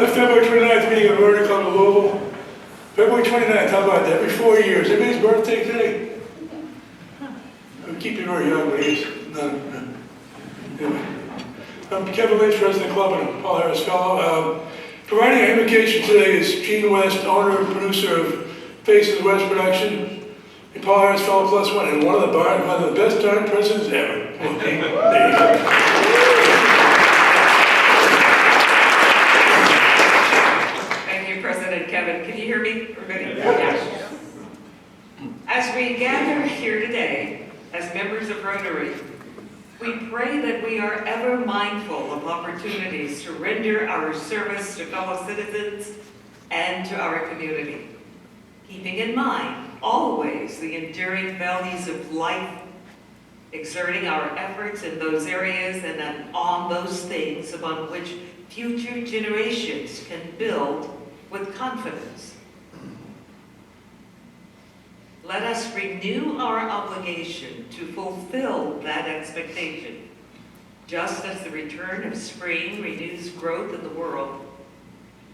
the February 29th meeting of the Rotary Club of Louisville. February 29th, how about that? Every 4 years. Everybody's birthday today? I'm keeping very young, but he's not. Anyway. I'm Kevin Lynch, President of the Club, and Paul Harris Fellow. Providing our invocation today is Gene West, owner and producer of Faces of West Production, and Paul Harris Fellow +1, and one of the best darn presidents ever. Well, there you go. President Kevin, can you hear me? Everybody? Yes. As we gather here today as members of Rotary, we pray that we are ever mindful of opportunities to render our service to fellow citizens and to our community, keeping in mind always the enduring values of life, exerting our efforts in those areas and on those things upon which future generations can build with confidence. Let us renew our obligation to fulfill that expectation, just as the return of spring renews growth in the world,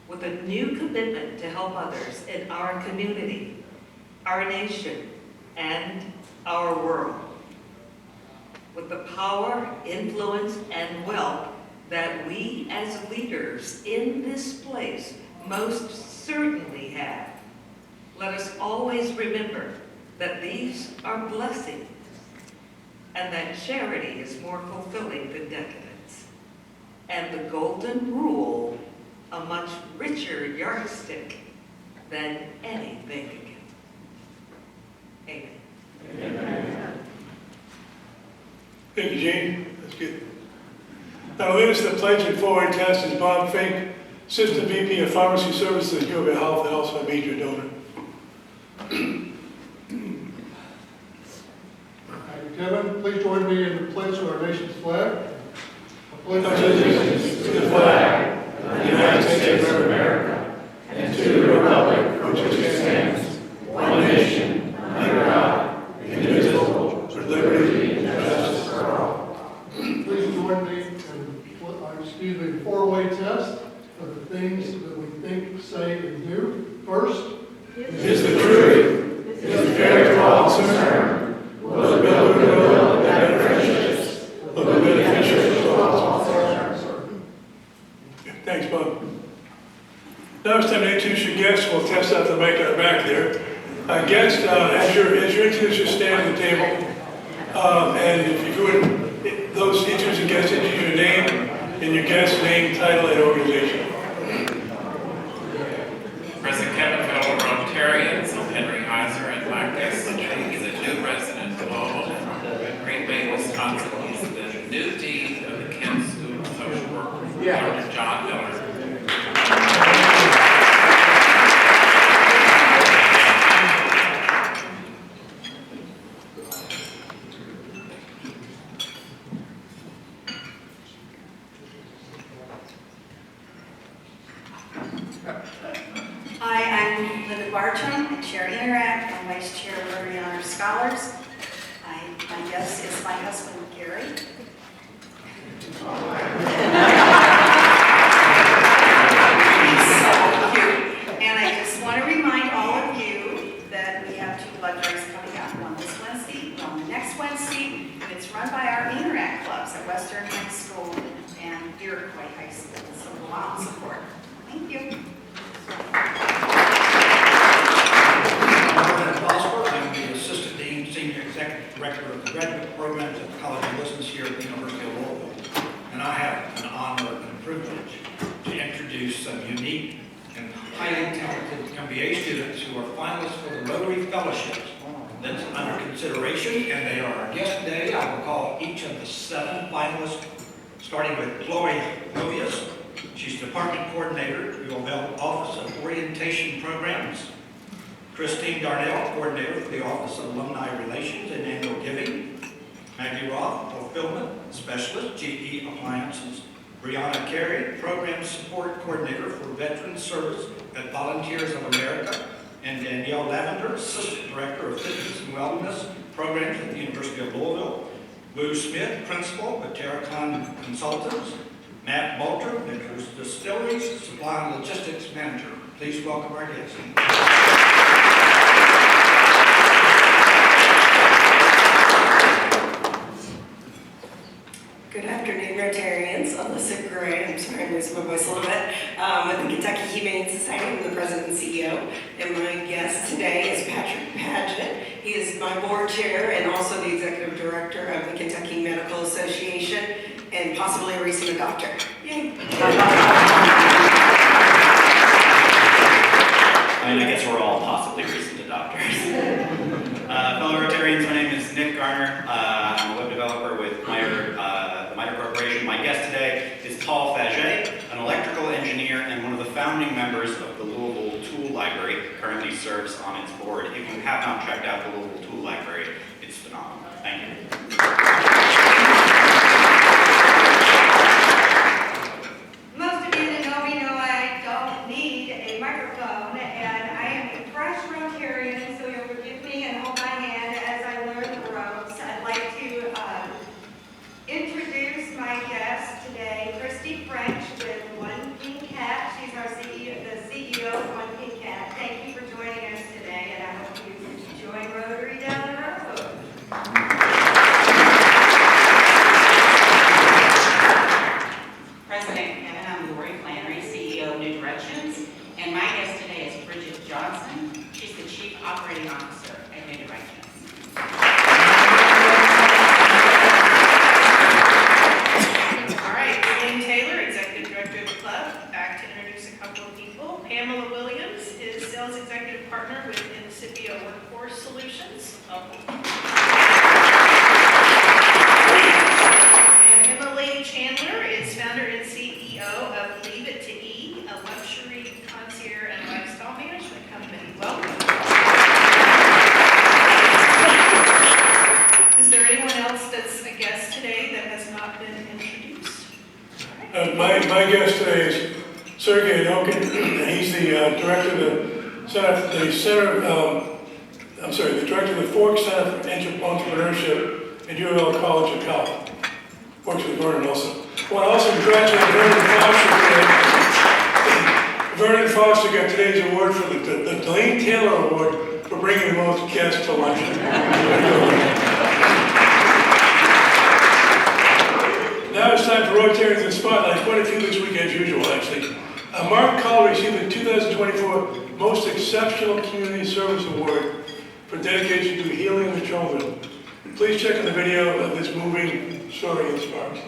with a new commitment to help others in our community, our nation, and our world. With the power, influence, and wealth that we as leaders in this place most certainly have, let us always remember that these are blessings and that charity is more fulfilling than decadence, and the golden rule a much richer yardstick than any bank account. Amen. Amen. Thank you, Gene. That's good. Now, lead us to the pledge and forward test is Bob Fink, Assistant VP of Pharmacy Services at U of A Health, and also a major donor. Kevin, please join me in the pledge to our nation's flag. I pledge allegiance to the flag of the United States of America and to the republic for which it stands, one nation, under God, indivisible, with liberty and justice for all. Please join me in the four-way test of the things that we think, say, and do. First, is the truth, is fair to all concerned, will it build goodwill and better friendships, will it be beneficial to all concerned. Thanks, Bob. Now it's time to introduce your guests. We'll test out the mic on the back there. Guest, as you're introduced, just stand at the table. And if you would, those introducing guests, introduce your name and your guest name, title, and organization. President Kevin Fellow Rotarians, Henry Heiser, and my guest today is a new resident of Louisville, Green Bay, Wisconsin. He's the new dean of the Kent School of Social Work, Dr. John Miller. Chair Interact, I'm Vice Chair of Rotary Honor Scholars. My guest is my husband, Gary. He's so cute. And I just want to remind all of you that we have 2 blood drives coming up, one this Wednesday, one the next Wednesday, and it's run by our Interact clubs at Western High School and Iroquois High School. So go out and support. Thank you. I'm the Assistant Dean, Senior Executive Director of the Graduate Programs at the College of Business here at the University of Louisville. And I have an honor and privilege to introduce some unique and highly talented MBA students who are finalists for the Rotary Fellowships that's under consideration, and they are our guest today. I will call each of the 7 finalists, starting with Chloe Movius. She's Department Coordinator, U of L Office of Orientation Programs. Christine Darnell, Coordinator for the Office of Alumni Relations and Annual Giving. Maggie Roth, Fulfillment Specialist, GE Appliances. Brianna Carey, Program Support Coordinator for Veteran Service at Volunteers of America. And Danielle Lavender, Assistant Director of Fitness and Wellness Programs at the University of Louisville. Lou Smith, Principal at Terracon Consultants. Matt Bolter, Nicholas Distilleries Supply and Logistics Manager. Please welcome our guests. Good afternoon, Rotarians. Alyssa Gray, I'm sorry, I'm losing my voice a little bit, with the Kentucky Humane Society. I'm the president and CEO, and my guest today is Patrick Padgett. He is my board chair and also the executive director of the Kentucky Medical Association, and possibly a recent adopter. Yay! I mean, I guess we're all possibly recent adopters. Fellow Rotarians, my name is Nick Garner. I'm a web developer with the MITRE Corporation. My guest today is Paul Faget, an electrical engineer and one of the founding members of the Louisville Tool Library, currently serves on its board. If you have not checked out the Louisville Tool Library, it's phenomenal. Thank you. Most of you that know me know I don't need a microphone, and I am a fresh Rotarian, so you'll forgive me and hold my hand as I learn the ropes. I'd like to introduce my guest today, Christy French with One Pink Cat. She's our CEO, the CEO of One Pink Cat. Thank you for joining us today, and I hope you join Rotary down the road. President Kevin, I'm Lori Flannery, CEO of New Directions, and my guest today is Bridget Johnson. She's the Chief Operating Officer at New Directions. All right, Lynn Taylor, Executive Director of the club, back to introduce a couple of people. Pamela Williams is Sales Executive Partner with Incipio Workforce Solutions. And Emily Chandler is founder and CEO of Leave It to E, a luxury concierge and lifestyle management company. Welcome. Is there anyone else that's a guest today that has not been introduced? My guest today is Sergey Anokin. He's the director of the director of the Fork Center for Entrepreneurship at UL College of Health. Works with Vernon also. I want to also congratulate Vernon Foster today. Vernon Foster got today's award for the Delane Taylor Award for bringing the most guests to lunch. Now it's time for Rotarians in Spotlight. Quite a few this week as usual, actually. Mark Call received the 2024 Most Exceptional Community Service Award for dedication to healing the children. Please check out the video of this moving story in Sparks.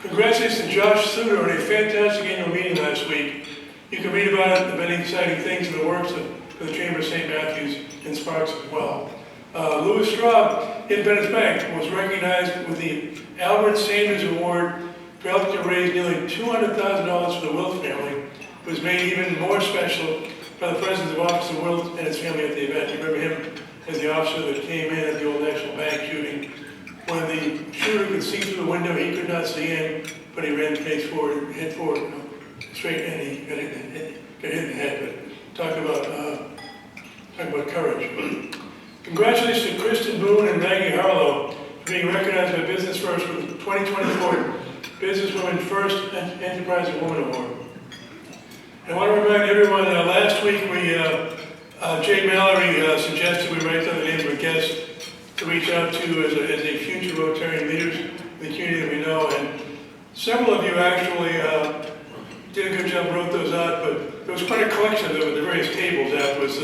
Congratulations to Josh Suter on a fantastic annual meeting last week. You can read about it, the many exciting things in the works for the Chamber of St. Matthews in Sparks as well. Louis Straub, Independence Bank, was recognized with the Albert Sanders Award for helping to raise nearly $200,000 for the Wilt family. It was made even more special by the presence of Officer Wilt and his family at the event. You remember him as the officer that came in at the Old National Bank shooting. When the shooter could see through the window, he could not see in, but he ran face forward, head forward, straight in, he got hit in the head. But talk about courage. Congratulations to Kristen Boone and Maggie Harlow for being recognized by Business First with the 2024 Businesswomen First Enterprise Woman Award. And I want to remind everyone, last week Jay Mallory suggested we write down the name of a guest to reach out to as a future Rotarian leaders in the community that we know. And several of you actually did a good job, wrote those out, but there was quite a collection of them at the various tables afterwards.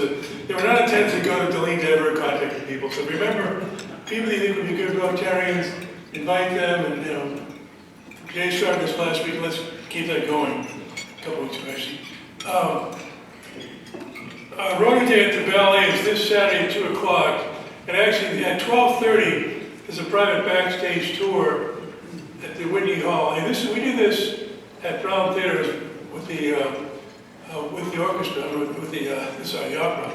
They were not intended to go to delete to ever contact people. So remember, people that you think would be good Rotarians, invite them, and Jay started this last week, let's keep that going. A couple weeks ago, actually. Rotary Day at the Ballet is this Saturday at 2 o'clock. And actually, at 12:30, there's a private backstage tour at the Whitney Hall. And we did this at Brown Theater with the orchestra, the opera.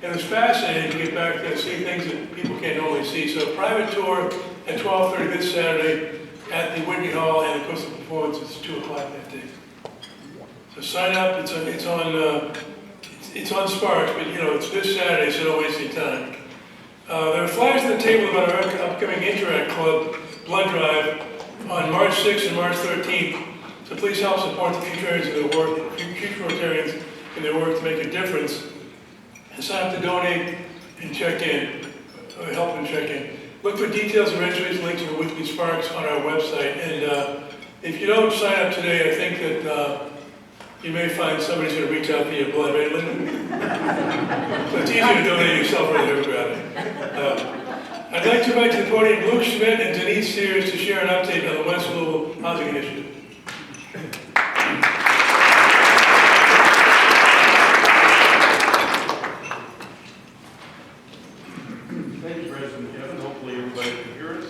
And it was fascinating to get back there and see things that people can't normally see. So a private tour at 12:30 this Saturday at the Whitney Hall, and of course the performance is 2 o'clock that day. So sign up. It's on Sparks, but it's this Saturday, so don't waste your time. There are flyers on the table about our upcoming Interact Club blood drive. on March 6th and March 13th. So please help support the Futurians in their work, future Rotarians in their work to make a difference. And sign up to donate and check in, help and check in. Look for details and registration links to the weekly sparks on our website. And if you don't sign up today, I think that you may find somebody's going to reach out via blood, right, Lyndon? So it's easier to donate yourself rather than everybody. I'd like to invite to the podium Luke Schmidt and Denise Sears to share an update on the West Louisville Housing Initiative. Thank you, President Kevin. Hopefully everybody can hear us.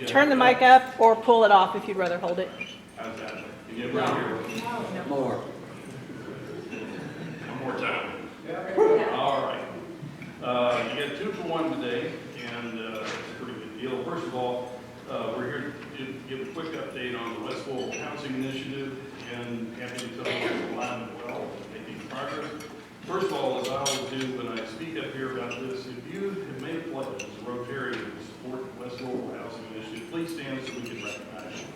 Turn the mic up or pull it off if you'd rather hold it. How's that? You get right here. More. One more time. All right. You got 2 for 1 today, and it's a pretty good deal. First of all, we're here to give a quick update on the West Louisville Housing Initiative, and happy to tell you it's alive and well, making progress. First of all, as I always do when I speak up here about this, if you have made a pledge as a Rotarian to support the West Louisville Housing Initiative, please stand so we can recognize you.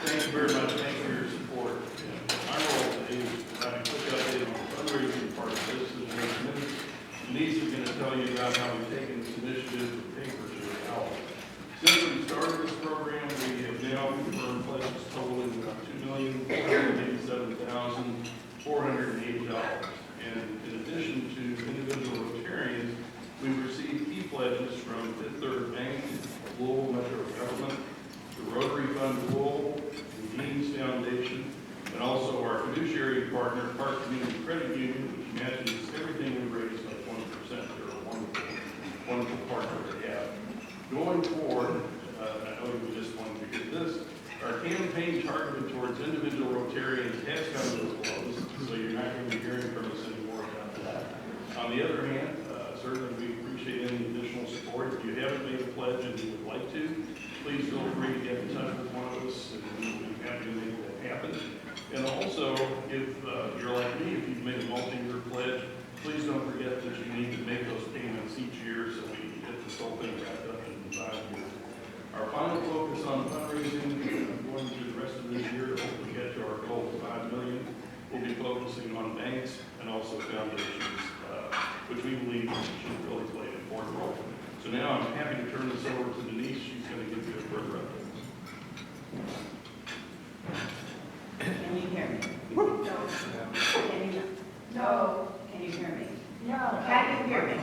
Thank you very much. Thanks for your support. And my role today is providing a quick update on the fundraising part of this. And Denise is going to tell you about how we've taken this initiative from paper to reality. Since we started this program, we have now confirmed pledges totaling about $2,487,480. And in addition to individual Rotarians, we've received key pledges from Fifth Third Bank, Louisville Metro Government, the Rotary Fund of Louisville, the Dean's Foundation, and also our fiduciary partner, Park Community Credit Union, which matches everything we raise by 20%. They're a wonderful partner to have. Going forward, I know you just wanted to hear this, our campaign targeted towards individual Rotarians has come to a close, so you're not going to be hearing from us anymore about that. On the other hand, certainly we appreciate any additional support. If you haven't made a pledge and you would like to, please feel free to get in touch with one of us, and we'll be happy to make that happen. And also, if you're like me, if you've made a multi-year pledge, please don't forget that you need to make those payments each year so we can get this whole thing wrapped up in 5 years. Our final focus on fundraising, going through the rest of this year, to hopefully get to our goal of $5 million, we'll be focusing on banks and also foundations, which we believe should really play an important role. So now I'm happy to turn this over to Denise. She's going to give you a further update. Can you hear me? No. Can you? No. Can you hear me? No. Can you hear me?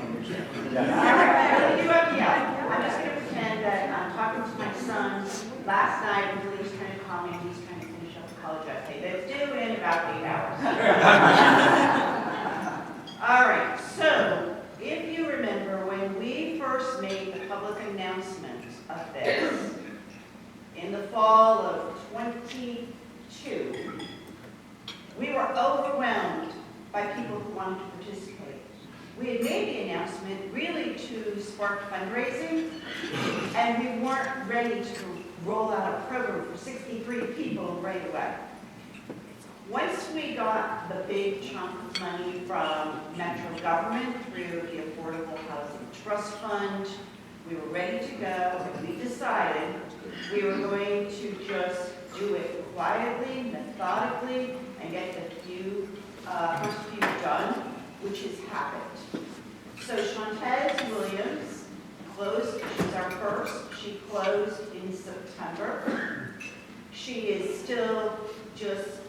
All right. You up? Yeah. I'm just going to pretend that I'm talking to my son last night, and he's trying to call me, and he's trying to finish up a college essay that's due in about 8 hours. All right. So, if you remember, when we first made the public announcement of this in the fall of 22, we were overwhelmed by people who wanted to participate. We had made the announcement really to spark fundraising, and we weren't ready to roll out a program for 63 people right away. Once we got the big chunk of money from Metro government through the Affordable Housing Trust Fund, we were ready to go, and we decided we were going to just do it quietly, methodically, and get the first few done, which has happened. So Shantez Williams closed, she's our first, she closed in September. She is still just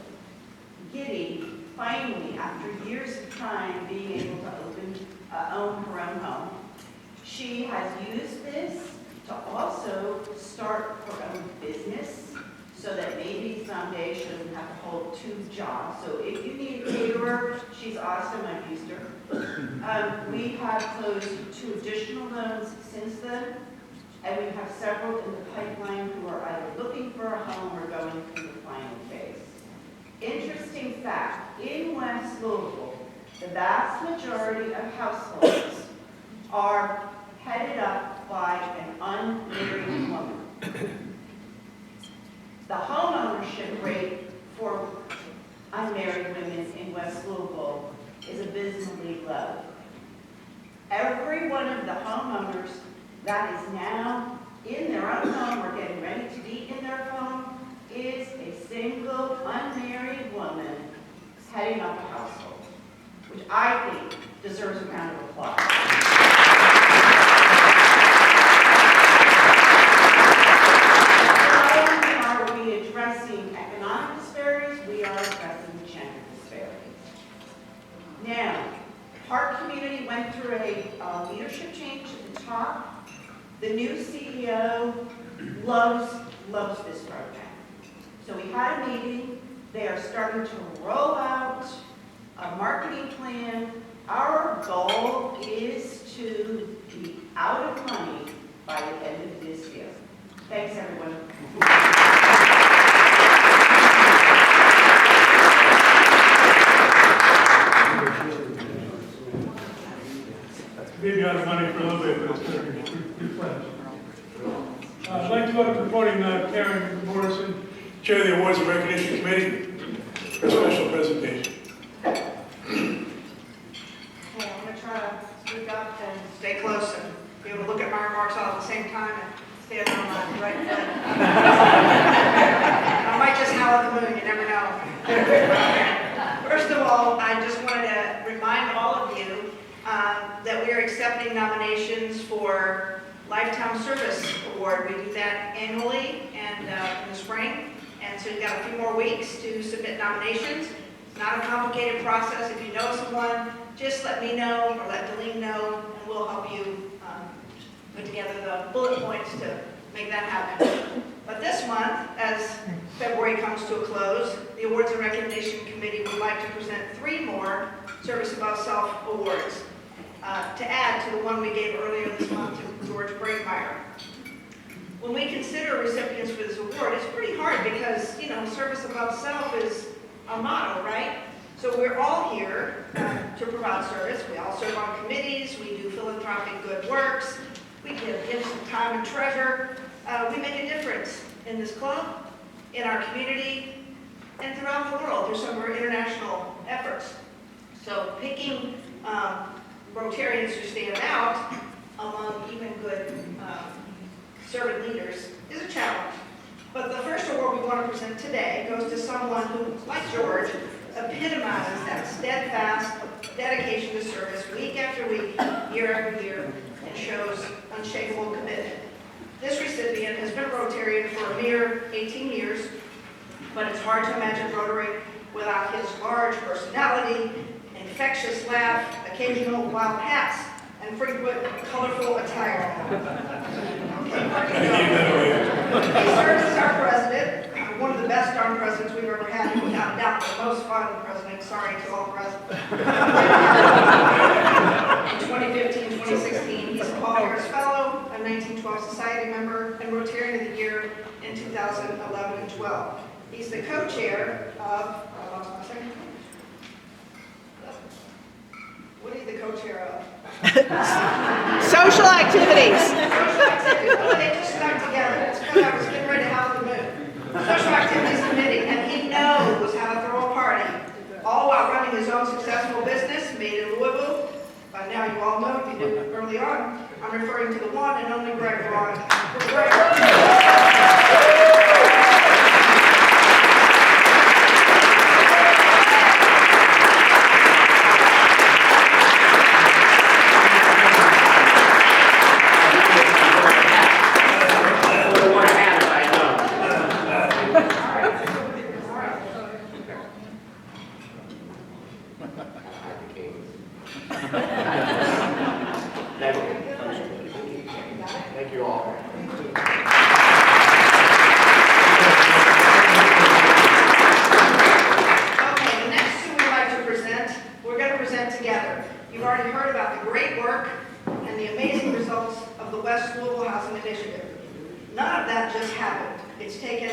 giddy, finally, after years of time, being able to own her own home. She has used this to also start her own business, so that maybe someday she doesn't have to hold 2 jobs. So if you need a caterer, she's awesome, I've used her. We have closed 2 additional loans since then, and we have several in the pipeline who are either looking for a home or going through the final phase. Interesting fact, in West Louisville, the vast majority of households are headed up by an unmarried woman. The home ownership rate for unmarried women in West Louisville is abysmally low. Every one of the homeowners that is now in their own home or getting ready to be in their home is a single, unmarried woman heading up a household, which I think deserves a round of applause. Not only are we addressing economic disparities, we are addressing gender disparities. Now, Park Community went through a leadership change at the top. The new CEO loves this program. So we had a meeting. They are starting to roll out a marketing plan. Our goal is to be out of money by the end of this year. Thanks, everyone. Maybe out of money for a little bit, but it's going to be good plans. I'd like to go to promoting Karen Morrison, Chair of the Awards and Recognition Committee, for a special presentation. Okay, I'm going to try to speak up and stay close and be able to look at my remarks all at the same time and stay on my right foot. I might just howl at the moon, you never know. First of all, I just wanted to remind all of you that we are accepting nominations for Lifetime Service Award. We do that annually and in the spring, and so you've got a few more weeks to submit nominations. It's not a complicated process. If you know someone, just let me know or let Delene know, and we'll help you put together the bullet points to make that happen. But this month, as February comes to a close, the Awards and Recognition Committee would like to present 3 more Service Above Self awards to add to the one we gave earlier this month to George Breitmeyer. When we consider recipients for this award, it's pretty hard because, you know, service above self is our motto, right? So we're all here to provide service. We all serve on committees. We do philanthropic good works. We give some time and treasure. We make a difference in this club, in our community, and throughout the world through some of our international efforts. So picking Rotarians who stand out among even good servant leaders is a challenge. But the first award we want to present today goes to someone who, like George, epitomizes that steadfast dedication to service week after week, year after year, and shows unshakable commitment. This recipient has been a Rotarian for a mere 18 years, but it's hard to imagine Rotary without his large personality, infectious laugh, occasional wild hats, and frequent colorful attire. He serves as our president, one of the best darn presidents we've ever had, and without a doubt the most fun president. Sorry to all presidents. In 2015, 2016, he's a Paul Harris Fellow, a 1912 Society member, and Rotarian of the Year in 2011 and 12. He's the co-chair of, what are you the co-chair of? Social activities. Social activities. Oh, they just stuck together. It's because I was getting ready to howl at the moon. Social Activities Committee, and he knows how to throw a party, all while running his own successful business, made in Louisville. By now you all know, if you did early on, I'm referring to the one and only Greg Vaughn. Thank you all. Okay, the next two we'd like to present, we're going to present together. You've already heard about the great work and the amazing results of the West Louisville Housing Initiative. None of that just happened. It's taken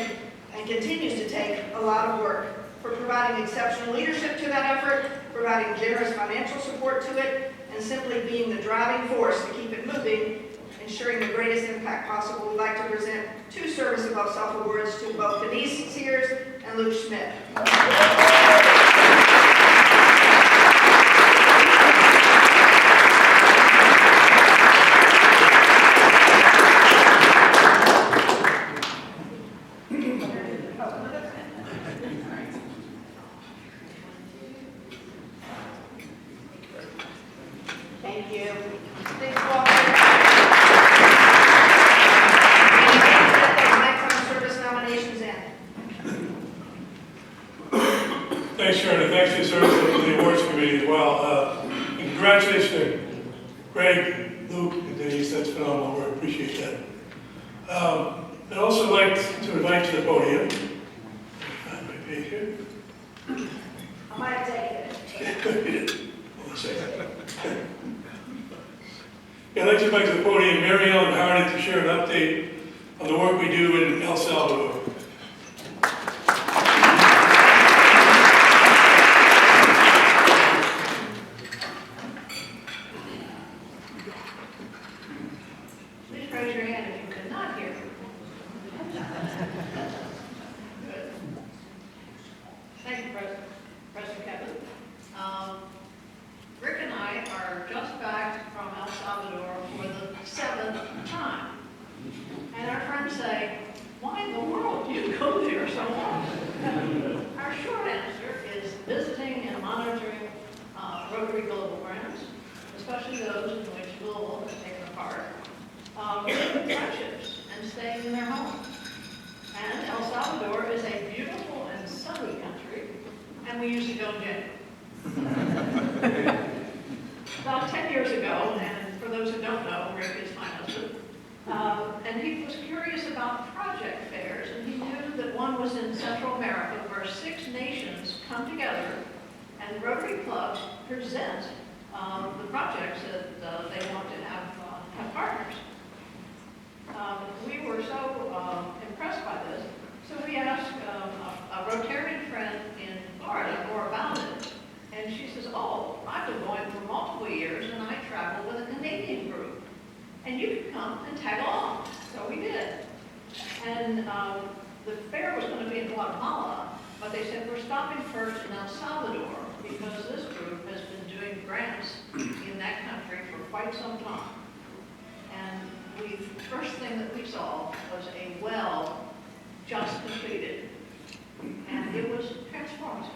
and continues to take a lot of work for providing exceptional leadership to that effort, providing generous financial support to it, and simply being the driving force to keep it moving, ensuring the greatest impact possible. We'd like to present 2 Service Above Self awards to both Denise Sears and Luke Schmidt. And Denise, that's phenomenal work, appreciate that. I'd also like to invite to the podium. Find my page here. I might take it. Hold on a second. Yeah, I'd like to invite to the podium Mary Ellen Hardy to share an update on the work we do in El Salvador. Please raise your hand if you could not hear. Good. Thank you, President Kevin. Rick and I are just back from El Salvador for the 7th time. And our friends say, why in the world do you go there so often? Our short answer is visiting and monitoring Rotary Global grants, especially those in which Louisville has taken a part, building friendships and staying in their homes. And El Salvador is a beautiful and sunny country, and we usually go in January. About 10 years ago, and for those who don't know, Rick is my husband, and he was curious about project fairs, and he knew that one was in Central America where 6 nations come together and Rotary clubs present the projects that they want to have partners. We were so impressed by this, so we asked a Rotarian friend in Florida more about it. And she says, oh, I've been going for multiple years and I travel with a Canadian group. And you can come and tag along. So we did. And the fair was going to be in Guatemala, but they said, we're stopping first in El Salvador because this group has been doing grants in that country for quite some time. And the first thing that we saw was a well just completed. And it was transformative.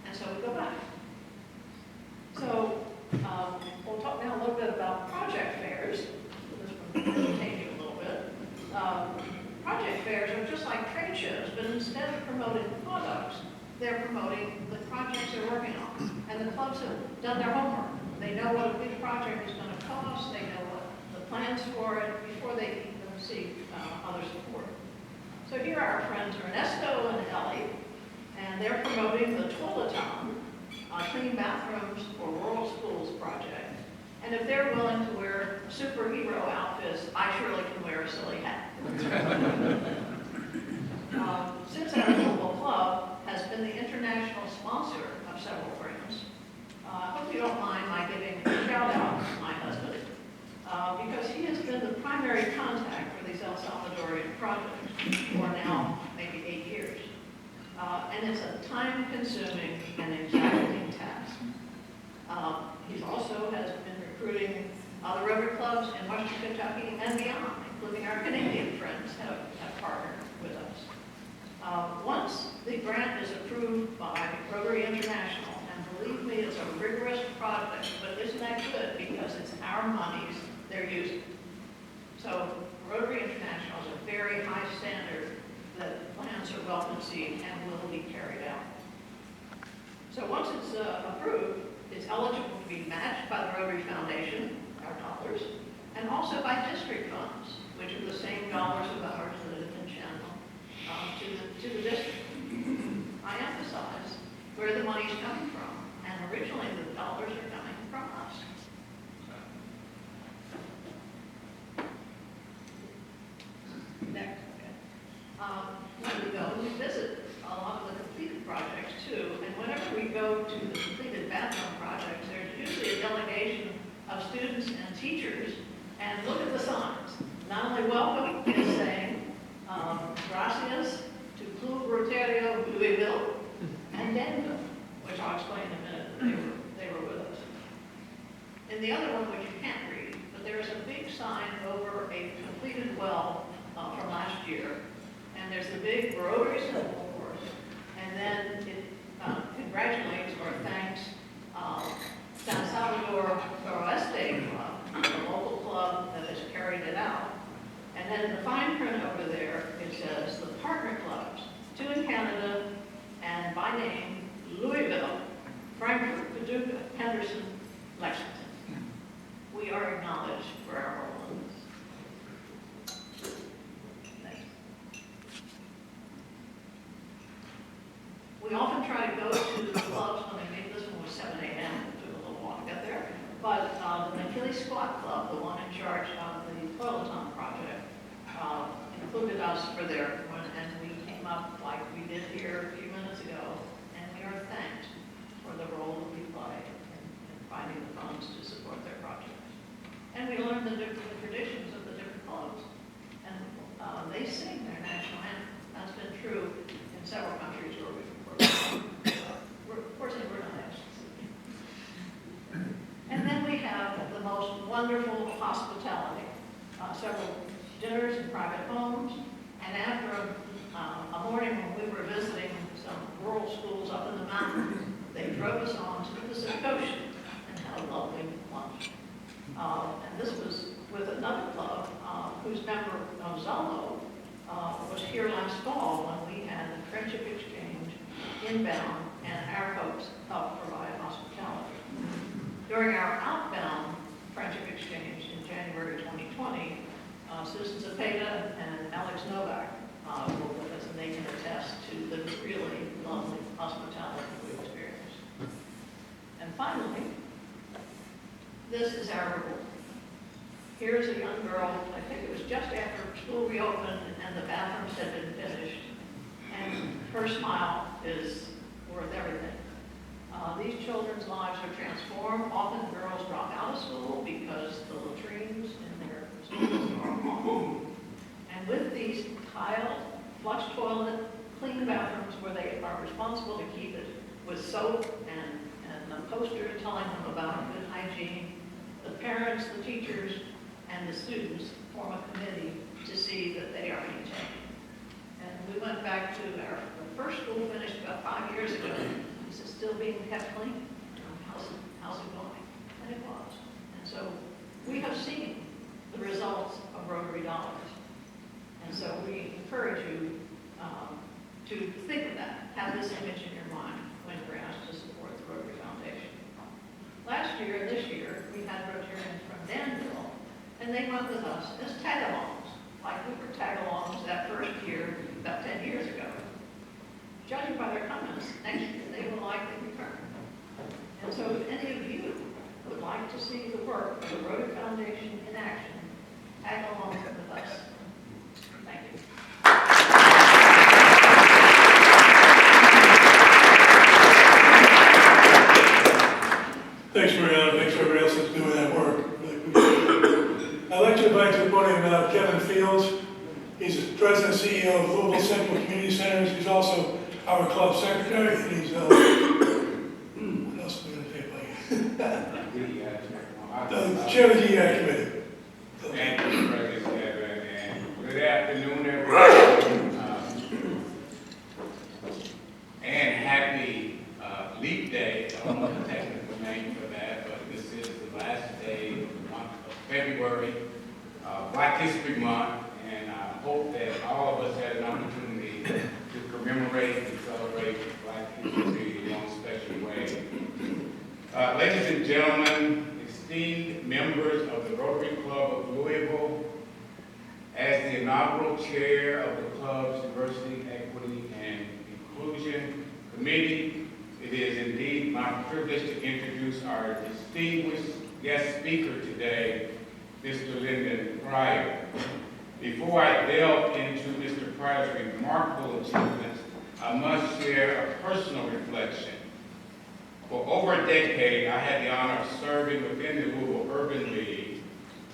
And so we go back. So we'll talk now a little bit about project fairs. This one will change a little bit. Project fairs are just like trade shows, but instead of promoting products, they're promoting the projects they're working on. And the clubs have done their homework. They know what a big project is going to cost. They know what the plans for it before they even seek other support. So here are our friends Ernesto and Ellie. And they're promoting the Toileton, Clean Bathrooms for Rural Schools project. And if they're willing to wear superhero outfits, I surely can wear a silly hat. Since our local club has been the international sponsor of several grants, I hope you don't mind my giving a shout out to my husband, because he has been the primary contact for these El Salvadorian projects for now maybe 8 years. And it's a time-consuming and exhausting task. He also has been recruiting other Rotary clubs in Western Kentucky and beyond, including our Canadian friends have partnered with us. Once the grant is approved by Rotary International, and believe me, it's a rigorous project, but isn't that good because it's our monies they're using. So Rotary International is a very high standard that plans are well conceived and will be carried out. So once it's approved, it's eligible to be matched by the Rotary Foundation, our dollars, and also by district funds, which are the same dollars of ours that have been channeled to the district. I emphasize where the money is coming from, and originally the dollars are coming from us. Next. When we go, we visit a lot of the completed projects too, and whenever we go to the completed bathroom projects, there's usually a delegation of students and teachers, and look at the signs. Not only welcome, it's saying, gracias to Club Rotario Louisville and Denver, which I'll explain in a minute, they were with us. And the other one, which you can't read, but there is a big sign over a completed well from last year. And there's the big Rotary symbol, of course, and then it congratulates or thanks San Salvador Noroeste Club, the local club that has carried it out. And then in the fine print over there, it says the partner clubs, 2 in Canada, and by name, Louisville, Frankfurt, Paducah, Henderson, Lexington. we are acknowledged for our role in this. Next. We often try to go to the clubs, I mean, maybe this one was 7 a.m., it took a little while to get there, but the McKinley Squat Club, the one in charge of the Toileton project, included us for their one, and we came up like we did here a few minutes ago, and we are thanked for the role that we play in finding the funds to support their projects. And we learned the traditions of the different clubs, and they sing their national anthem. That's been true in several countries where we've worked. Fortunately, we're not actually. And then we have the most wonderful hospitality, several dinners in private homes, and after a morning when we were visiting some rural schools up in the mountains, they drove us on to the Pacific Ocean and had a lovely lunch. And this was with another club whose member, Zolo, was here last fall when we had the Friendship Exchange inbound, and our folks helped provide hospitality. During our outbound Friendship Exchange in January 2020, Susan Zepeda and Alex Novak were with us, and they can attest to the really lovely hospitality we experienced. And finally, this is our reward. Here's a young girl, I think it was just after school reopened and the bathrooms had been finished, and her smile is worth everything. These children's lives are transformed. Often girls drop out of school because the latrines in their schools are awful. And with these tiled, flush toilet, clean bathrooms where they are responsible to keep it with soap and a poster telling them about good hygiene, the parents, the teachers, and the students form a committee to see that they are maintained. And we went back to the first school finished about 5 years ago. Is it still being kept clean? How's it going? And it was. And so we have seen the results of Rotary dollars. And so we encourage you to think of that, have this image in your mind when you're asked to support the Rotary Foundation. Last year and this year, we had Rotarians from Danville, and they went with us as tag-alongs, like we were tag-alongs that first year about 10 years ago. Judging by their comments, next year they will likely return. And so if any of you would like to see the work of the Rotary Foundation in action, tag along with us. Thank you. Thanks, Mariana. Thanks, everybody else that's doing that work. Really appreciate it. I'd like to invite to the podium Kevin Fields. He's the president and CEO of Louisville Central Community Centers. He's also our club secretary, and he's, what else am I going to say about you? The chair of the DEI committee. Thank you, President Kevin, and good afternoon, everyone. And happy Leap Day. I don't know the technical name for that, but this is the last day of the month of February, Black History Month, and I hope that all of us had an opportunity to commemorate and celebrate Black history in one special way. Ladies and gentlemen, esteemed members of the Rotary Club of Louisville, as the inaugural chair of the club's Diversity, Equity, and Inclusion Committee, it is indeed my privilege to introduce our distinguished guest speaker today, Mr. Lyndon Pryor. Before I delve into Mr. Pryor's remarkable achievements, I must share a personal reflection. For over a decade, I had the honor of serving within the Louisville Urban League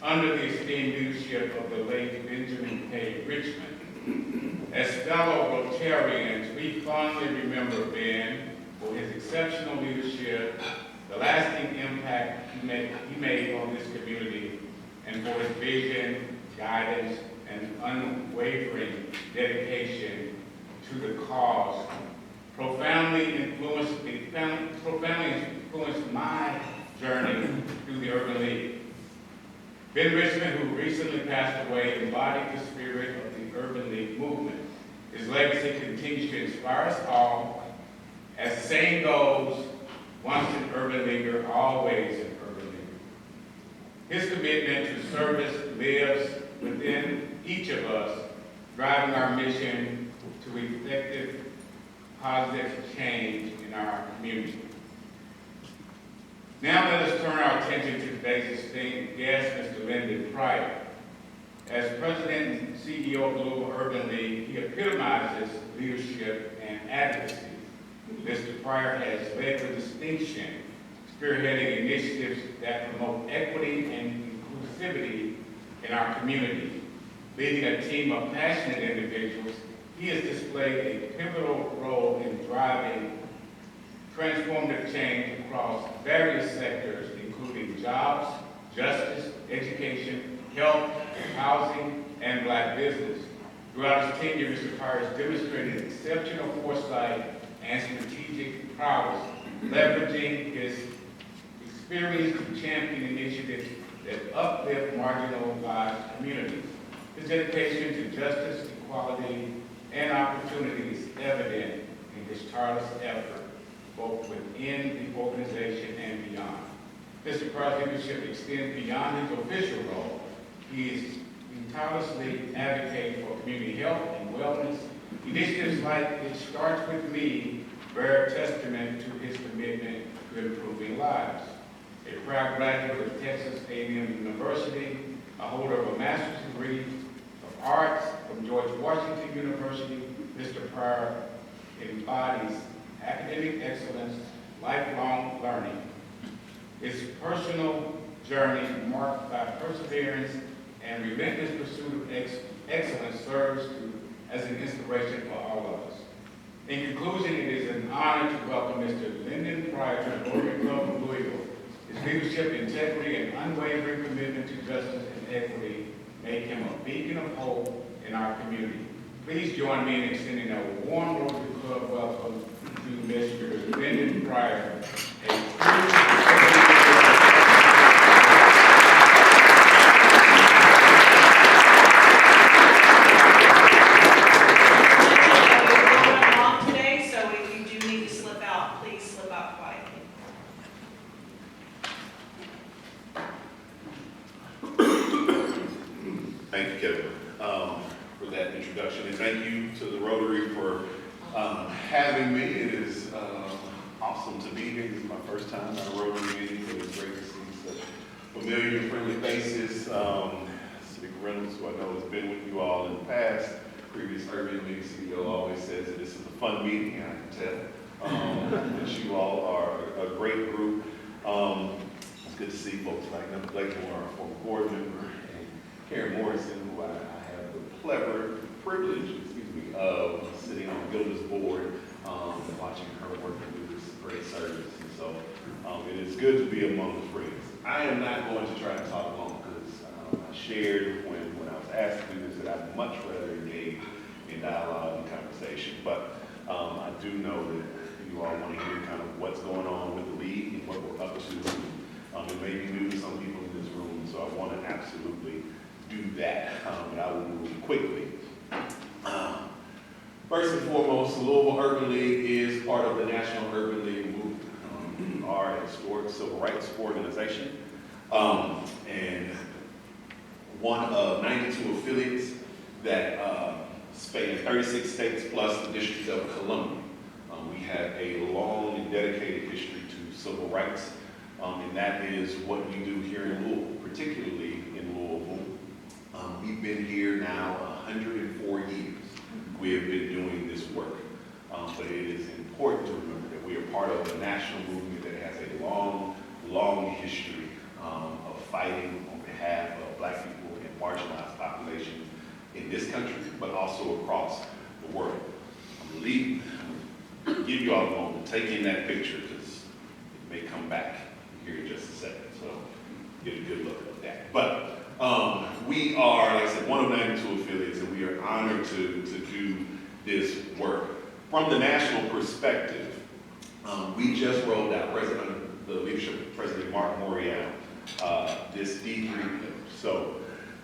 under the esteemed leadership of the late Benjamin K. Richmond. As fellow Rotarians, we fondly remember Ben for his exceptional leadership, the lasting impact he made on this community, and for his vision, guidance, and unwavering dedication to the cause. Profoundly influenced my journey through the Urban League. Ben Richmond, who recently passed away, embodied the spirit of the Urban League movement. His legacy continues to inspire us all. As the saying goes, once an urban leaguer, always an urban leaguer. His commitment to service lives within each of us, driving our mission to effective, positive change in our community. Now let us turn our attention to today's esteemed guest, Mr. Lyndon Pryor. As President and CEO of the Louisville Urban League, he epitomizes leadership and advocacy. Mr. Pryor has led with distinction, spearheading initiatives that promote equity and inclusivity in our community. Leading a team of passionate individuals, he has displayed a pivotal role in driving transformative change across various sectors, including jobs, justice, education, health, housing, and Black business. Throughout his tenure, Mr. Pryor has demonstrated exceptional foresight and strategic prowess, leveraging his experience to champion initiatives that uplift marginalized communities. His dedication to justice, equality, and opportunity is evident in his tireless effort, both within the organization and beyond. Mr. Pryor's leadership extends beyond his official role. He is tirelessly advocating for community health and wellness. Initiatives like It Starts With Me bear testament to his commitment to improving lives. A proud graduate of Texas A&M University, a holder of a master's degree of arts from George Washington University, Mr. Pryor embodies academic excellence, lifelong learning. His personal journey marked by perseverance and relentless pursuit of excellence serves as an inspiration for all of us. In conclusion, it is an honor to welcome Mr. Lyndon Pryor to the Rotary Club of Louisville. His leadership, integrity, and unwavering commitment to justice and equity make him a beacon of hope in our community. Please join me in extending a warm Rotary Club welcome to Mr. Lyndon Pryor, for that introduction, and thank you to the Rotary for having me. It is awesome to be here. This is my first time at a Rotary meeting, so it's great to see such familiar, friendly faces. Speaker Reynolds, who I know has been with you all in the past, previous Urban League CEO, always says that this is a fun meeting, and I can tell that you all are a great group. It's good to see folks like Number Blakemore, our former board member, and Karen Morrison, who I have the privilege, of sitting on Gilda's board, watching her work and do this great service. And so it is good to be among the friends. I am not going to try to talk long because I shared when I was asked to do this that I'd much rather engage in dialogue and conversation. But I do know that you all want to hear kind of what's going on with the league and what we're up to. It may be new to some people in this room, so I want to absolutely do that. But I will move quickly. First and foremost, the Louisville Urban League is part of the National Urban League movement. We are a historic civil rights organization and one of 92 affiliates that span 36 states plus the District of Columbia. We have a long and dedicated history to civil rights, and that is what we do here in Louisville, particularly in Louisville. We've been here now 104 years. We have been doing this work, but it is important to remember that we are part of a national movement that has a long, long history of fighting on behalf of Black people and marginalized populations in this country, but also across the world. I'm going to give you all a moment to take in that picture because it may come back here in just a second, so get a good look at that. But we are, like I said, one of 92 affiliates, and we are honored to do this work. From the national perspective, we just rolled out, under the leadership of President Mark Morial, this D3 pillar. So,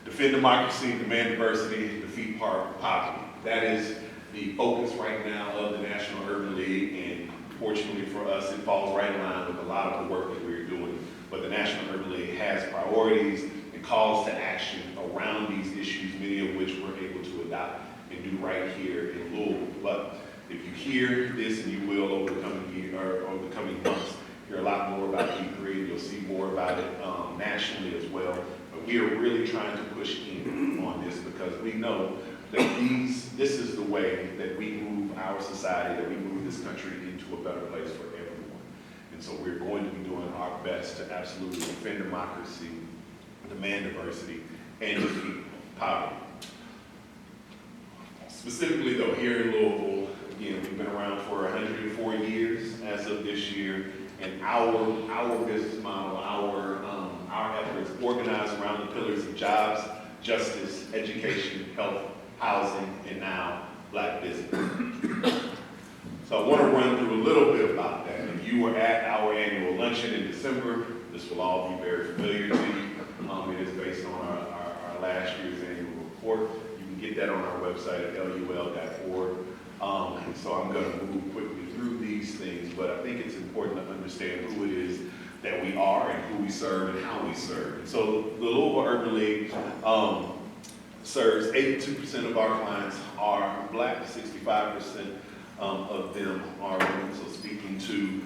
defend democracy, demand diversity, defeat poverty. That is the focus right now of the National Urban League, and fortunately for us, it falls right in line with a lot of the work that we're doing. But the National Urban League has priorities and calls to action around these issues, many of which we're able to adopt and do right here in Louisville. But if you hear this, and you will over the coming year or over the coming months, hear a lot more about E3, and you'll see more about it nationally as well. But we are really trying to push in on this because we know that this is the way that we move our society, that we move this country into a better place for everyone. And so we're going to be doing our best to absolutely defend democracy, demand diversity, and defeat poverty. Specifically though, here in Louisville, again, we've been around for 104 years as of this year, and our business model, our efforts organize around the pillars of jobs, justice, education, health, housing, and now Black business. So I want to run through a little bit about that. If you were at our annual luncheon in December, this will all be very familiar to you. It is based on our last year's annual report. You can get that on our website at lul.org. And so I'm going to move quickly through these things, but I think it's important to understand who it is that we are and who we serve and how we serve. And so the Louisville Urban League serves 82% of our clients are Black, 65% of them are women. So speaking to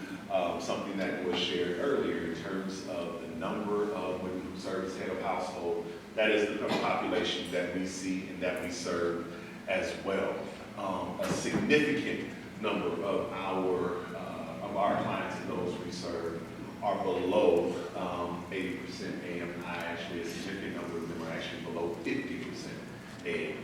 something that was shared earlier in terms of the number of women who serve as head of household, that is the population that we see and that we serve as well. A significant number of our clients and those we serve are below 80% AMI. Actually, a significant number of them are actually below 50% AMI.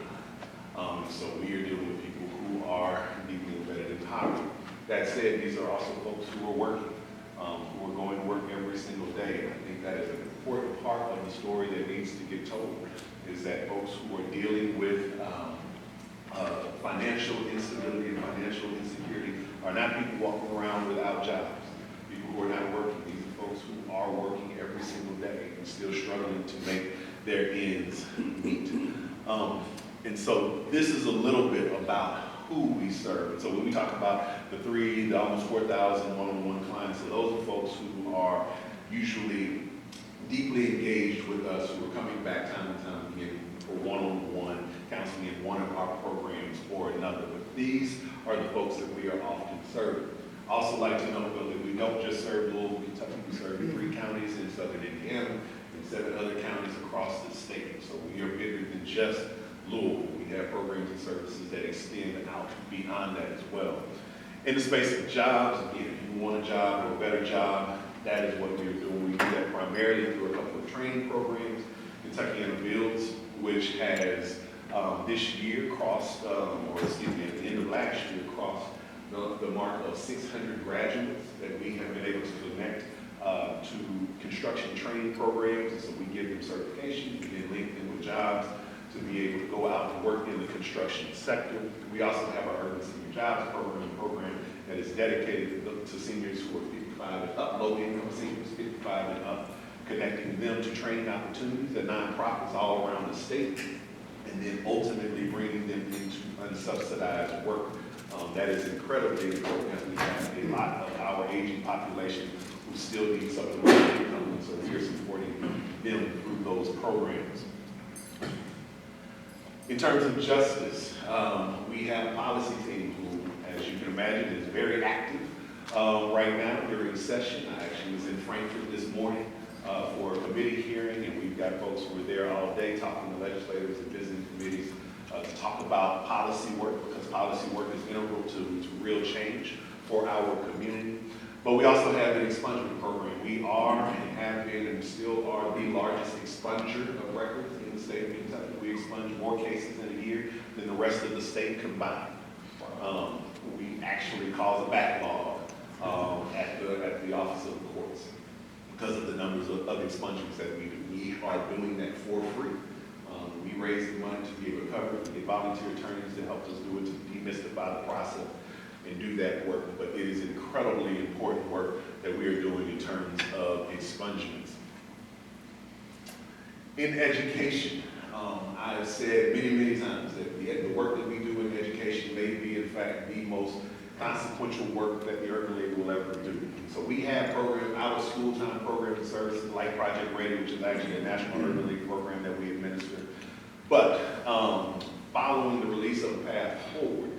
So we are dealing with people who are deeply embedded in poverty. That said, these are also folks who are working, who are going to work every single day. And I think that is an important part of the story that needs to get told, is that folks who are dealing with financial instability and financial insecurity are not people walking around without jobs. People who are not working. These are folks who are working every single day and still struggling to make their ends meet. And so this is a little bit about who we serve. And so when we talk about the almost 4,000 one-on-one clients, so those are folks who are usually deeply engaged with us, who are coming back time and time again for one-on-one counseling in one of our programs or another. But these are the folks that we are often serving. I also like to note, though, that we don't just serve Louisville, Kentucky. We serve 3 counties in southern Indiana and 7 other counties across the state. So we are bigger than just Louisville. We have programs and services that extend out beyond that as well. In the space of jobs, again, if you want a job or a better job, that is what we're doing. We do that primarily through a couple of training programs. Kentuckiana Builds, which has this year crossed, at the end of last year, crossed the mark of 600 graduates that we have been able to connect to construction training programs. And so we give them certifications, we then link them with jobs to be able to go out and work in the construction sector. We also have our Urban Senior Jobs program that is dedicated to seniors who are 55 and up, low-income seniors, 55 and up, connecting them to training opportunities at nonprofits all around the state, and then ultimately bringing them into unsubsidized work. That is incredibly important as we have a lot of our aging population who still need supplemental income, and so we are supporting them through those programs. In terms of justice, we have a policy team who, as you can imagine, is very active right now during session. I actually was in Frankfurt this morning for a committee hearing, and we've got folks who are there all day talking to legislators and visiting committees to talk about policy work, because policy work is integral to real change for our community. But we also have an expungement program. We are and have been and still are the largest expunger of records in the state of Kentucky. We expunge more cases in a year than the rest of the state combined. We actually cause a backlog at the Office of the Courts because of the numbers of expungements that we do. We are doing that for free. We raise the money to be able to cover it. We get volunteer attorneys to help us do it, to demystify the process and do that work. But it is incredibly important work that we are doing in terms of expungements. In education, I have said many, many times that the work that we do in education may be, in fact, the most consequential work that the Urban League will ever do. So we have programs, our school-time program services like Project Ready, which is actually a National Urban League program that we administer. But following the release of the Path Forward,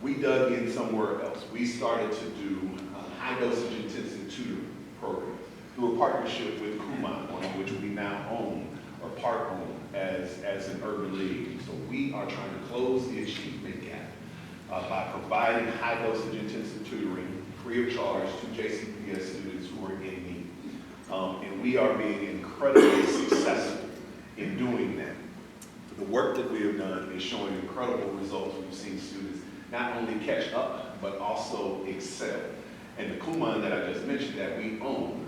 we dug in somewhere else. We started to do high dosage intensive tutoring programs through a partnership with Kumon, one of which we now own or part own as an urban league. So we are trying to close the achievement gap by providing high dosage intensive tutoring free of charge to JCPS students who are in need. And we are being incredibly successful in doing that. The work that we have done is showing incredible results. We've seen students not only catch up, but also excel. And the Kumon that I just mentioned that we own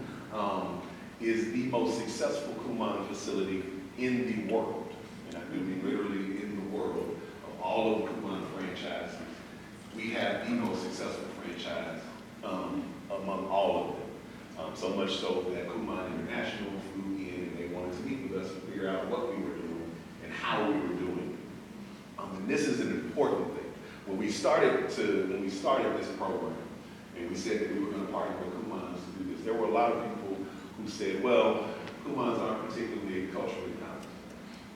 is the most successful Kumon facility in the world. And I do mean literally in the world. Of all of the Kumon franchises, we have the most successful franchise among all of them. So much so that Kumon International flew in and they wanted to meet with us to figure out what we were doing and how we were doing it. And this is an important thing. When we started this program, and we said that we were going to partner with Kumons to do this, there were a lot of people who said, well, Kumons aren't particularly culturally conscious.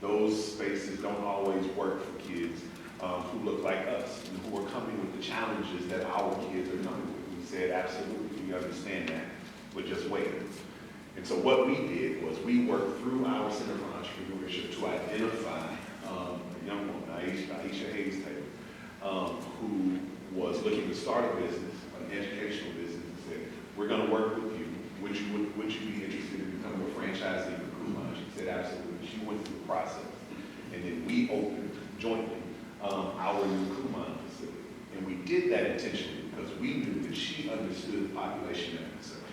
Those spaces don't always work for kids who look like us and who are coming with the challenges that our kids are coming with. We said, absolutely, we understand that, but just wait. And so what we did was we worked through our Center for Entrepreneurship to identify a young woman, Aisha Hayes Taylor, who was looking to start a business, an educational business, and said, we're going to work with you. Would you be interested in becoming a franchisee for Kumon? She said, absolutely. She went through the process. And then we opened jointly our new Kumon facility. And we did that intentionally because we knew that she understood the population at concern.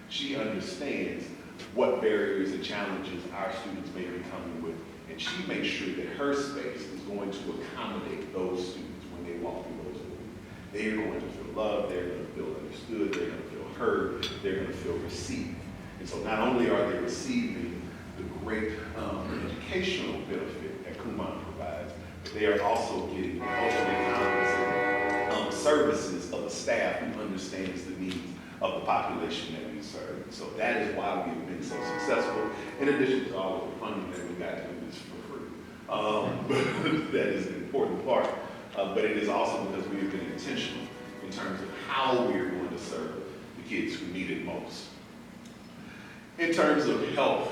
She understands what barriers and challenges our students may be coming with. And she makes sure that her space is going to accommodate those students when they walk through those doors. They're going to feel loved, they're going to feel understood, they're going to feel heard, they're going to feel received. And so not only are they receiving the great educational benefit that Kumon provides, but they are also getting the culturally competent services of a staff who understands the needs of the population that we serve. So that is why we have been so successful, in addition to all of the funding that we got to do this for free. But that is an important part. But it is also because we have been intentional in terms of how we are going to serve the kids who need it most. In terms of health,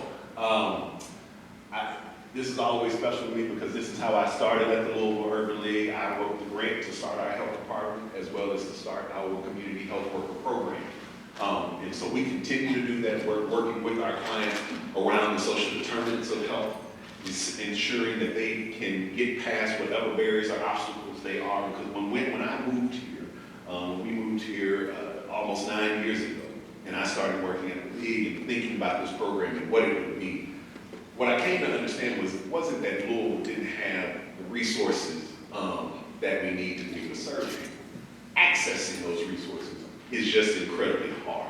this is always special to me because this is how I started at the Louisville Urban League. I wrote the grant to start our health department as well as to start our community health worker program. And so we continue to do that work, working with our clients around the social determinants of health, ensuring that they can get past whatever barriers or obstacles they are. Because when I moved here, we moved here almost 9 years ago, and I started working at the league and thinking about this program and what it would mean. What I came to understand was it wasn't that Louisville didn't have the resources that we need to do the surgery. Accessing those resources is just incredibly hard.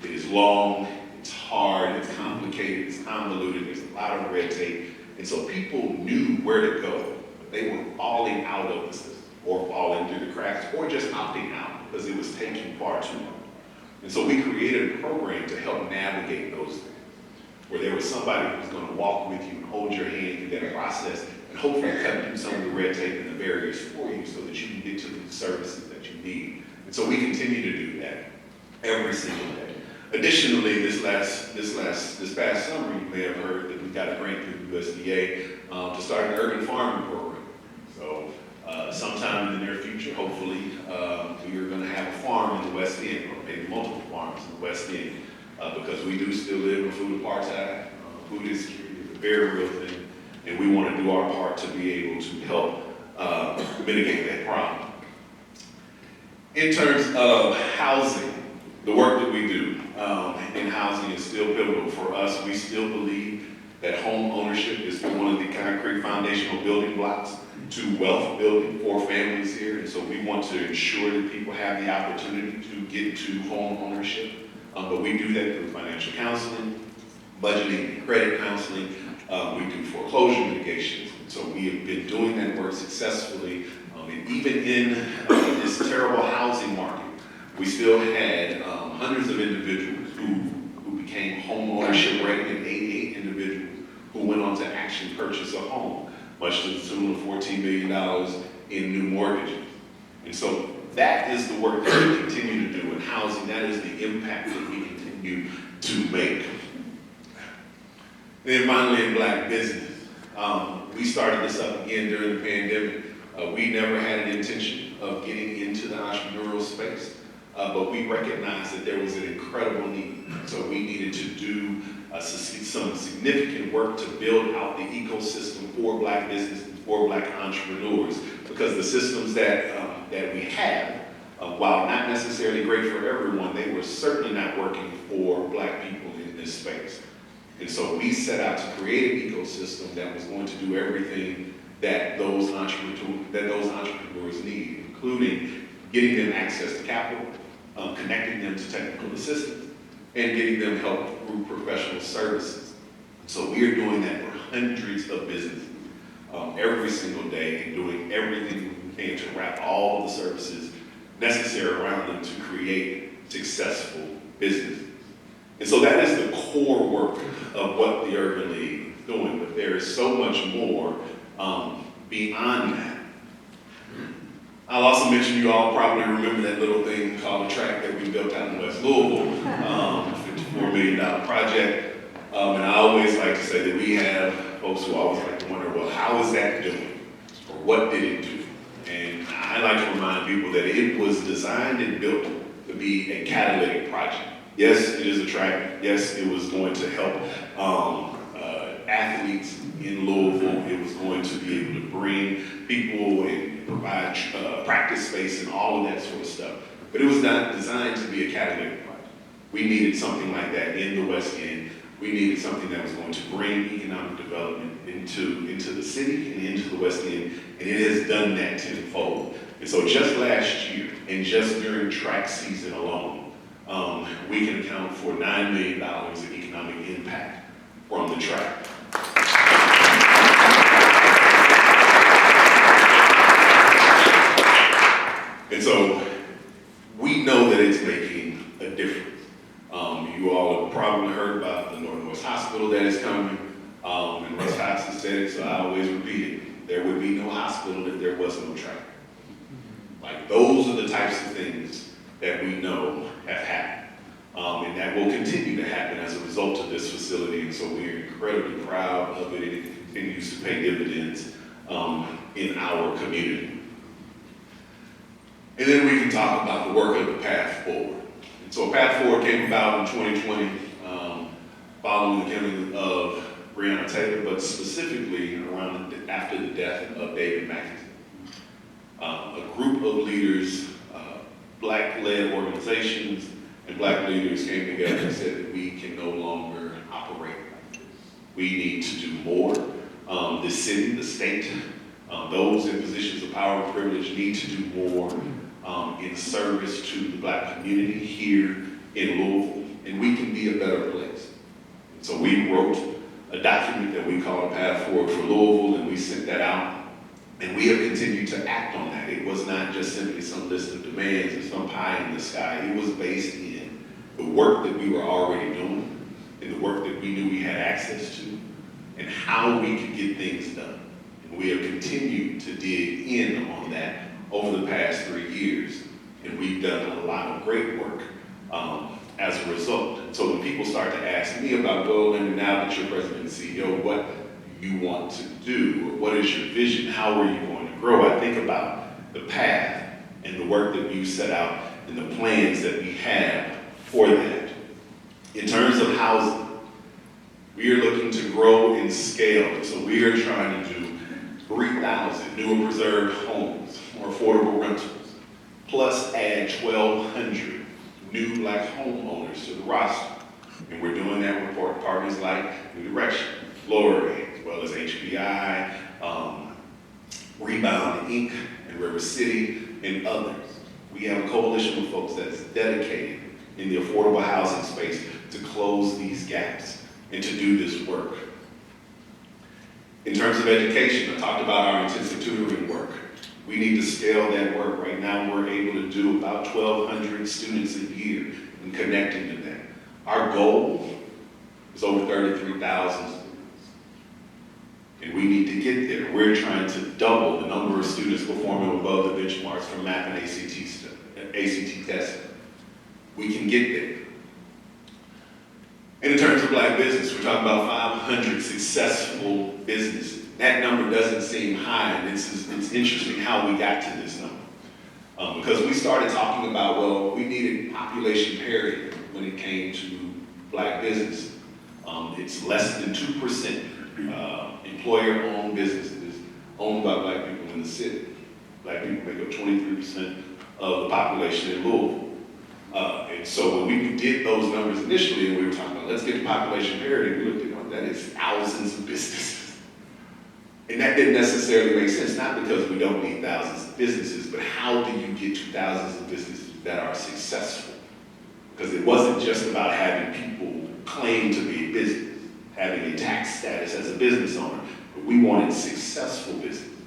It is long, it's hard, it's complicated, it's convoluted, there's a lot of red tape. And so people knew where to go, but they were falling out of the system or falling through the cracks or just opting out because it was taking far too long. And so we created a program to help navigate those things, where there was somebody who was going to walk with you and hold your hand through that process and hopefully cut through some of the red tape and the barriers for you so that you can get to the services that you need. And so we continue to do that every single day. Additionally, this past summer, you may have heard that we got a grant through USDA to start an urban farming program. So sometime in the near future, hopefully, we are going to have a farm in the West End, or maybe multiple farms in the West End, because we do still live in food apartheid. Food insecurity is a very real thing, and we want to do our part to be able to help mitigate that problem. In terms of housing, the work that we do in housing is still pivotal for us. We still believe that home ownership is one of the concrete foundational building blocks to wealth building for families here. And so we want to ensure that people have the opportunity to get to home ownership. But we do that through financial counseling, budgeting, and credit counseling, We do foreclosure mitigations. So we have been doing that work successfully. And even in this terrible housing market, we still had hundreds of individuals who became home ownership ready, and 88 individuals who went on to actually purchase a home, much to the tune of $14 million in new mortgages. And so that is the work that we continue to do in housing. That is the impact that we continue to make. Then finally, in Black business, we started this up again during the pandemic. We never had an intention of getting into the entrepreneurial space, but we recognized that there was an incredible need. So we needed to do some significant work to build out the ecosystem for Black businesses, for Black entrepreneurs, because the systems that we have, while not necessarily great for everyone, they were certainly not working for Black people in this space. And so we set out to create an ecosystem that was going to do everything that those entrepreneurs need, including getting them access to capital, connecting them to technical assistance, and getting them help through professional services. So we are doing that for hundreds of businesses every single day, and doing everything we can to wrap all of the services necessary around them to create successful businesses. And so that is the core work of what the Urban League is doing, but there is so much more beyond that. I'll also mention, you all probably remember that little thing called a track that we built out in West Louisville, $54 million project. And I always like to say that we have folks who always like to wonder, well, how is that doing? Or what did it do? And I like to remind people that it was designed and built to be a catalytic project. Yes, it is a track. Yes, it was going to help athletes in Louisville. It was going to be able to bring people and provide practice space and all of that sort of stuff. But it was not designed to be a catalytic project. We needed something like that in the West End. We needed something that was going to bring economic development into the city and into the West End, and it has done that tenfold. And so just last year, and just during track season alone, we can account for $9 million of economic impact from the track. And so we know that it's making a difference. You all have probably heard about the Northwest Hospital that is coming, and Russ Hodgson said it, so I always repeat it. There would be no hospital if there was no track. Like, those are the types of things that we know have happened. And that will continue to happen as a result of this facility. And so we are incredibly proud of it, and it continues to pay dividends in our community. And then we can talk about the work of the Path Forward. And so Path Forward came about in 2020 following the killing of Breonna Taylor, but specifically around after the death of David McAtee. A group of leaders, Black-led organizations, and Black leaders came together and said that we can no longer operate like this. We need to do more. The city, the state, those in positions of power and privilege need to do more in service to the Black community here in Louisville, and we can be a better place. And so we wrote a document that we call a Path Forward for Louisville, and we sent that out. And we have continued to act on that. It was not just simply some list of demands or some pie in the sky. It was based in the work that we were already doing, and the work that we knew we had access to, and how we could get things done. And we have continued to dig in on that over the past 3 years. And we've done a lot of great work as a result. So when people start to ask me about, well, and now that you're president and CEO, what you want to do, or what is your vision, how are you going to grow? I think about the path and the work that we've set out and the plans that we have for that. In terms of housing, we are looking to grow in scale. So we are trying to do 3,000 new and preserved homes or affordable rentals, plus add 1,200 new Black homeowners to the roster. And we're doing that with partners like New Direction, Rotary, as well as HBI, Rebound Inc., and River City, and others. We have a coalition of folks that's dedicated in the affordable housing space to close these gaps and to do this work. In terms of education, I talked about our intensive tutoring work. We need to scale that work. Right now, we're able to do about 1,200 students a year and connecting to that. Our goal is over 33,000 students. And we need to get there. We're trying to double the number of students performing above the benchmarks for math and ACT testing. We can get there. And in terms of Black business, we're talking about 500 successful businesses. That number doesn't seem high, and it's interesting how we got to this number. Because we started talking about, well, we needed population parity when it came to Black business. It's less than 2% employer-owned businesses owned by Black people in the city. Black people make up 23% of the population in Louisville. And so when we did those numbers initially, and we were talking about, let's get to population parity, we looked at, well, that is thousands of businesses. And that didn't necessarily make sense, not because we don't need thousands of businesses, but how do you get to thousands of businesses that are successful? Because it wasn't just about having people claim to be a business, having a tax status as a business owner, but we wanted successful business.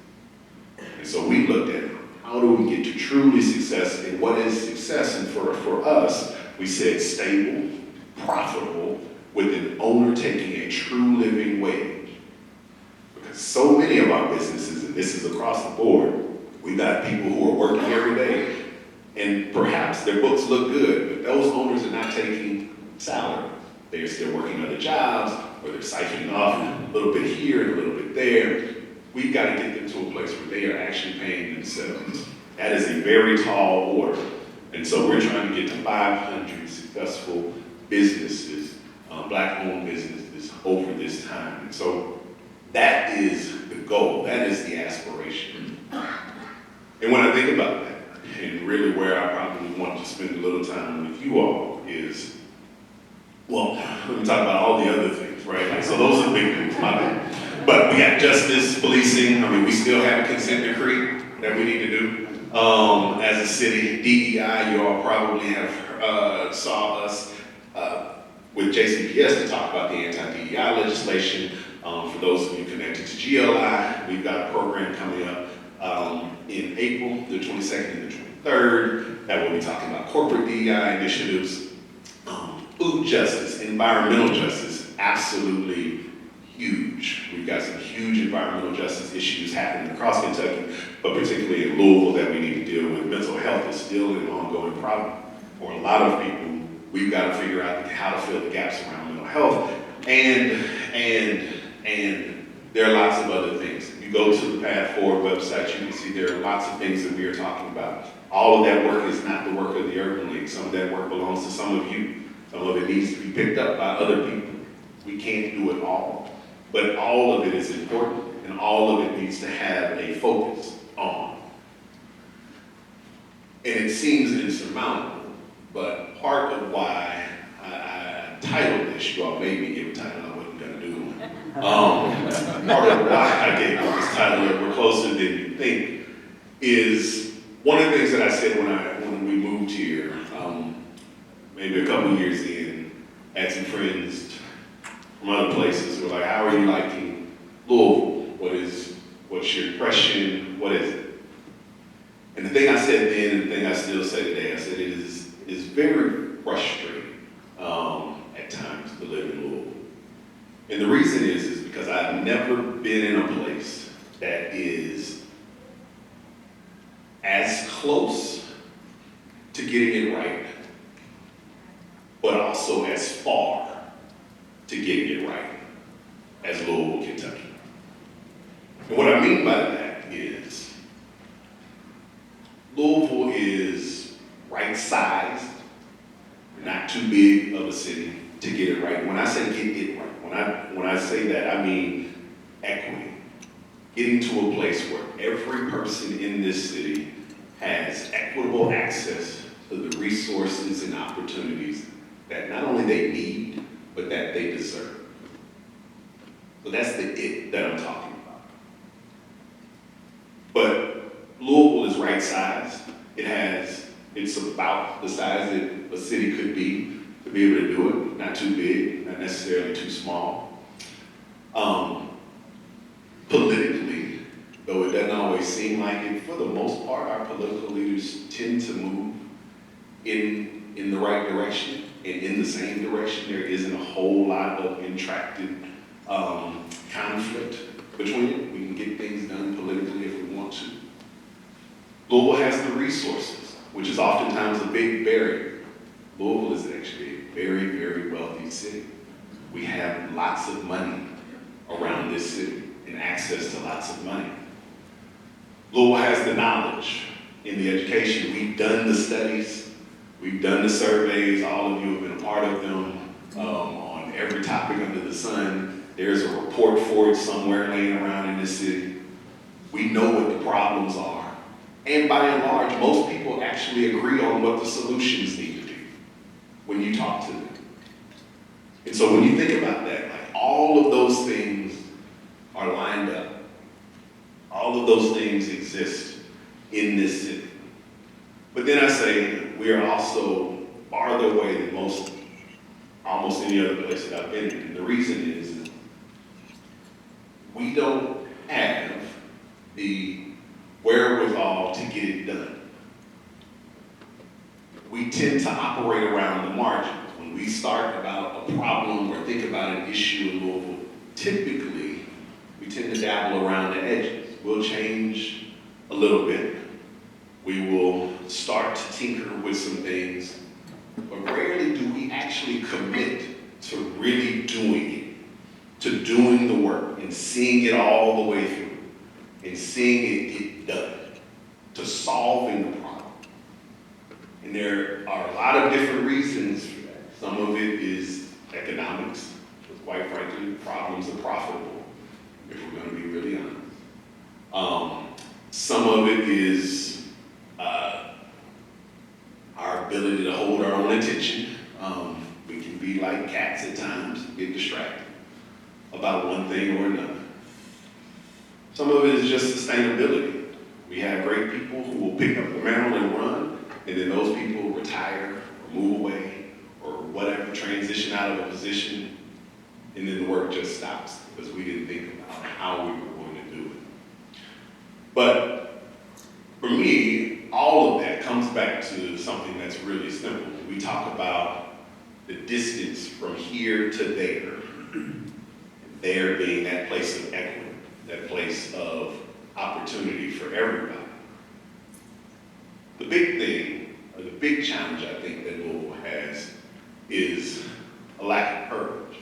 And so we looked at how do we get to truly success, and what is success? And for us, we said stable, profitable, with an owner taking a true living wage. Because so many of our businesses, and this is across the board, we got people who are working every day, and perhaps their books look good, but those owners are not taking salary. They're still working other jobs, or they're siphoning off a little bit here and a little bit there. We've got to get them to a place where they are actually paying themselves. That is a very tall order. And so we're trying to get to 500 successful businesses, Black-owned businesses over this time. And so that is the goal. That is the aspiration. And when I think about that, and really where I probably want to spend a little time with you all is, well, let me talk about all the other things, right? Like, so those are the big things, my bad. But we got justice, policing. I mean, we still have a consent decree that we need to do as a city. DEI, you all probably have saw us with JCPS to talk about the anti-DEI legislation. For those of you connected to GLI, we've got a program coming up in April, the 22nd and the 23rd, that we'll be talking about corporate DEI initiatives, food justice, environmental justice, absolutely huge. We've got some huge environmental justice issues happening across Kentucky, but particularly in Louisville that we need to deal with. Mental health is still an ongoing problem for a lot of people. We've got to figure out how to fill the gaps around mental health, and there are lots of other things. If you go to the Path Forward website, you can see there are lots of things that we are talking about. All of that work is not the work of the Urban League. Some of that work belongs to some of you. Some of it needs to be picked up by other people. We can't do it all. But all of it is important, and all of it needs to have a focus on. And it seems insurmountable, but part of why I titled this, you all made me give a title I wasn't going to do. Part of why I gave this title, that we're closer than you think, is one of the things that I said when we moved here, maybe a couple years in, had some friends from other places who were like, how are you liking Louisville? What's your impression? What is it? And the thing I said then, and the thing I still say today, I said it is very frustrating at times to live in Louisville. And the reason is because I've never been in a place that is as close to getting it right, but also as far to getting it right as Louisville, Kentucky. And what I mean by that is Louisville is right-sized, not too big of a city to get it right. When I say get it right, when I say that, I mean equity. Getting to a place where every person in this city has equitable access to the resources and opportunities that not only they need, but that they deserve. So that's the it that I'm talking about. But Louisville is right-sized. It's about the size that a city could be to be able to do it. Not too big, not necessarily too small. always seem like it. For the most part, our political leaders tend to move in the right direction and in the same direction. There isn't a whole lot of intracted conflict between it. We can get things done politically if we want to. Louisville has the resources, which is oftentimes a big barrier. Louisville is actually a very, very wealthy city. We have lots of money around this city and access to lots of money. Louisville has the knowledge in the education. We've done the studies, we've done the surveys, all of you have been a part of them on every topic under the sun. There's a report for it somewhere laying around in this city. We know what the problems are. And by and large, most people actually agree on what the solutions need to be when you talk to them. And so when you think about that, like all of those things are lined up. All of those things exist in this city. But then I say we are also farther away than almost any other place that I've been in. And the reason is we don't have the wherewithal to get it done. We tend to operate around the margins. When we start about a problem or think about an issue in Louisville, typically we tend to dabble around the edges. We'll change a little bit. We will start to tinker with some things, but rarely do we actually commit to really doing it, to doing the work and seeing it all the way through and seeing it get done, to solving the problem. And there are a lot of different reasons for that. Some of it is economics, because quite frankly, problems are profitable, if we're going to be really honest. Some of it is our ability to hold our own attention. We can be like cats at times, get distracted about one thing or another. Some of it is just sustainability. We have great people who will pick up the mantle and run, and then those people retire or move away or whatever, transition out of a position, and then the work just stops because we didn't think about how we were going to do it. But for me, all of that comes back to something that's really simple. We talk about the distance from here to there, and there being that place of equity, that place of opportunity for everybody. The big thing, or the big challenge I think that Louisville has is a lack of courage.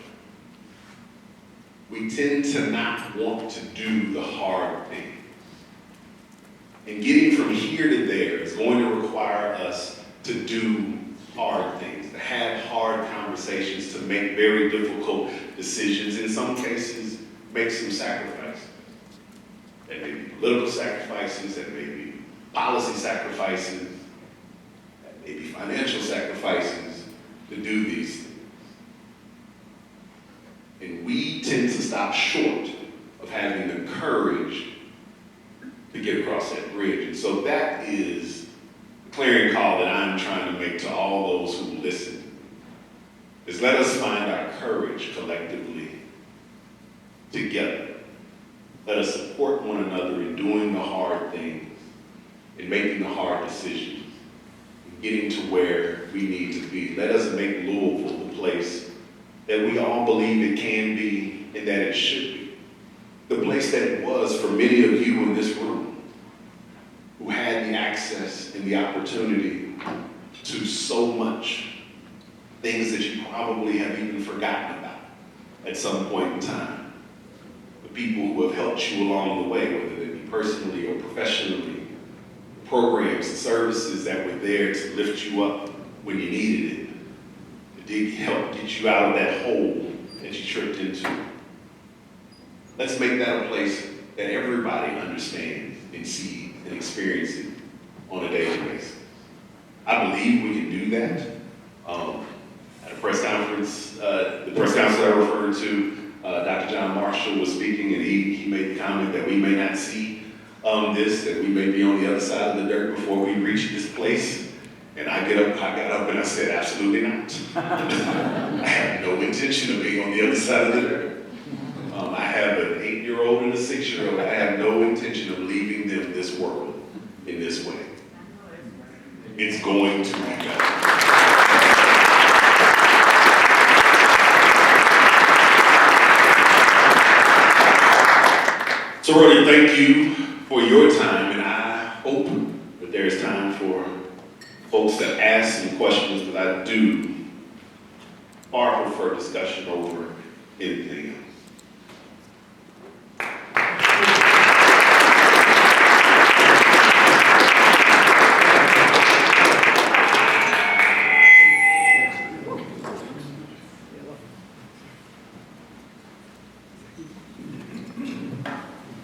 We tend to not want to do the hard thing. And getting from here to there is going to require us to do hard things, to have hard conversations, to make very difficult decisions, in some cases, make some sacrifices. That may be political sacrifices, that may be policy sacrifices, that may be financial sacrifices to do these things. And we tend to stop short of having the courage to get across that bridge. And so that is the clarion call that I'm trying to make to all those who listen, is let us find our courage collectively together. Let us support one another in doing the hard things, in making the hard decisions, in getting to where we need to be. Let us make Louisville the place that we all believe it can be and that it should be. The place that it was for many of you in this room who had the access and the opportunity to so much, things that you probably have even forgotten about at some point in time. The people who have helped you along the way, whether they be personally or professionally, programs and services that were there to lift you up when you needed it, that did help get you out of that hole that you tripped into. Let's make that a place that everybody understands and sees and experiences on a daily basis. I believe we can do that. At a press conference, the press conference I referred to, Dr. John Marshall was speaking, and he made the comment that we may not see that we may be on the other side of the dirt before we reach this place. And I got up and I said, absolutely not. I have no intention of being on the other side of the dirt. I have an 8-year-old and a 6-year-old. I have no intention of leaving them It's going to be better. So, Rotary, thank you for your time, and I hope that there is time for folks to ask some questions, because I do far prefer discussion over anything else.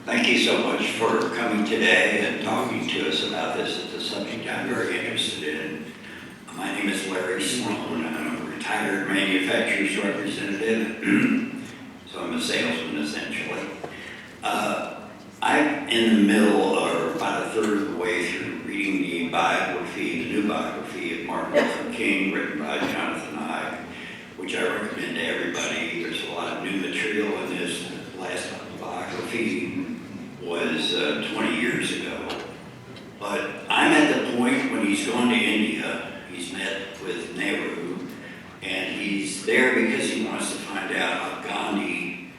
Thank you so much for coming today and talking to us about this. It's a subject I'm very interested in. My name is Larry Sloan. I'm a retired manufacturer's representative, so I'm a salesman essentially. I'm in the middle, or about a third of the way through, reading the biography, the new biography of Martin Luther King, written by Jonathan Ive, which I recommend to everybody. There's a lot of new material in this. The last biography was 20 years ago. But I'm at the point when he's gone to India, he's met with Nehru, and he's there because he wants to find out how Gandhi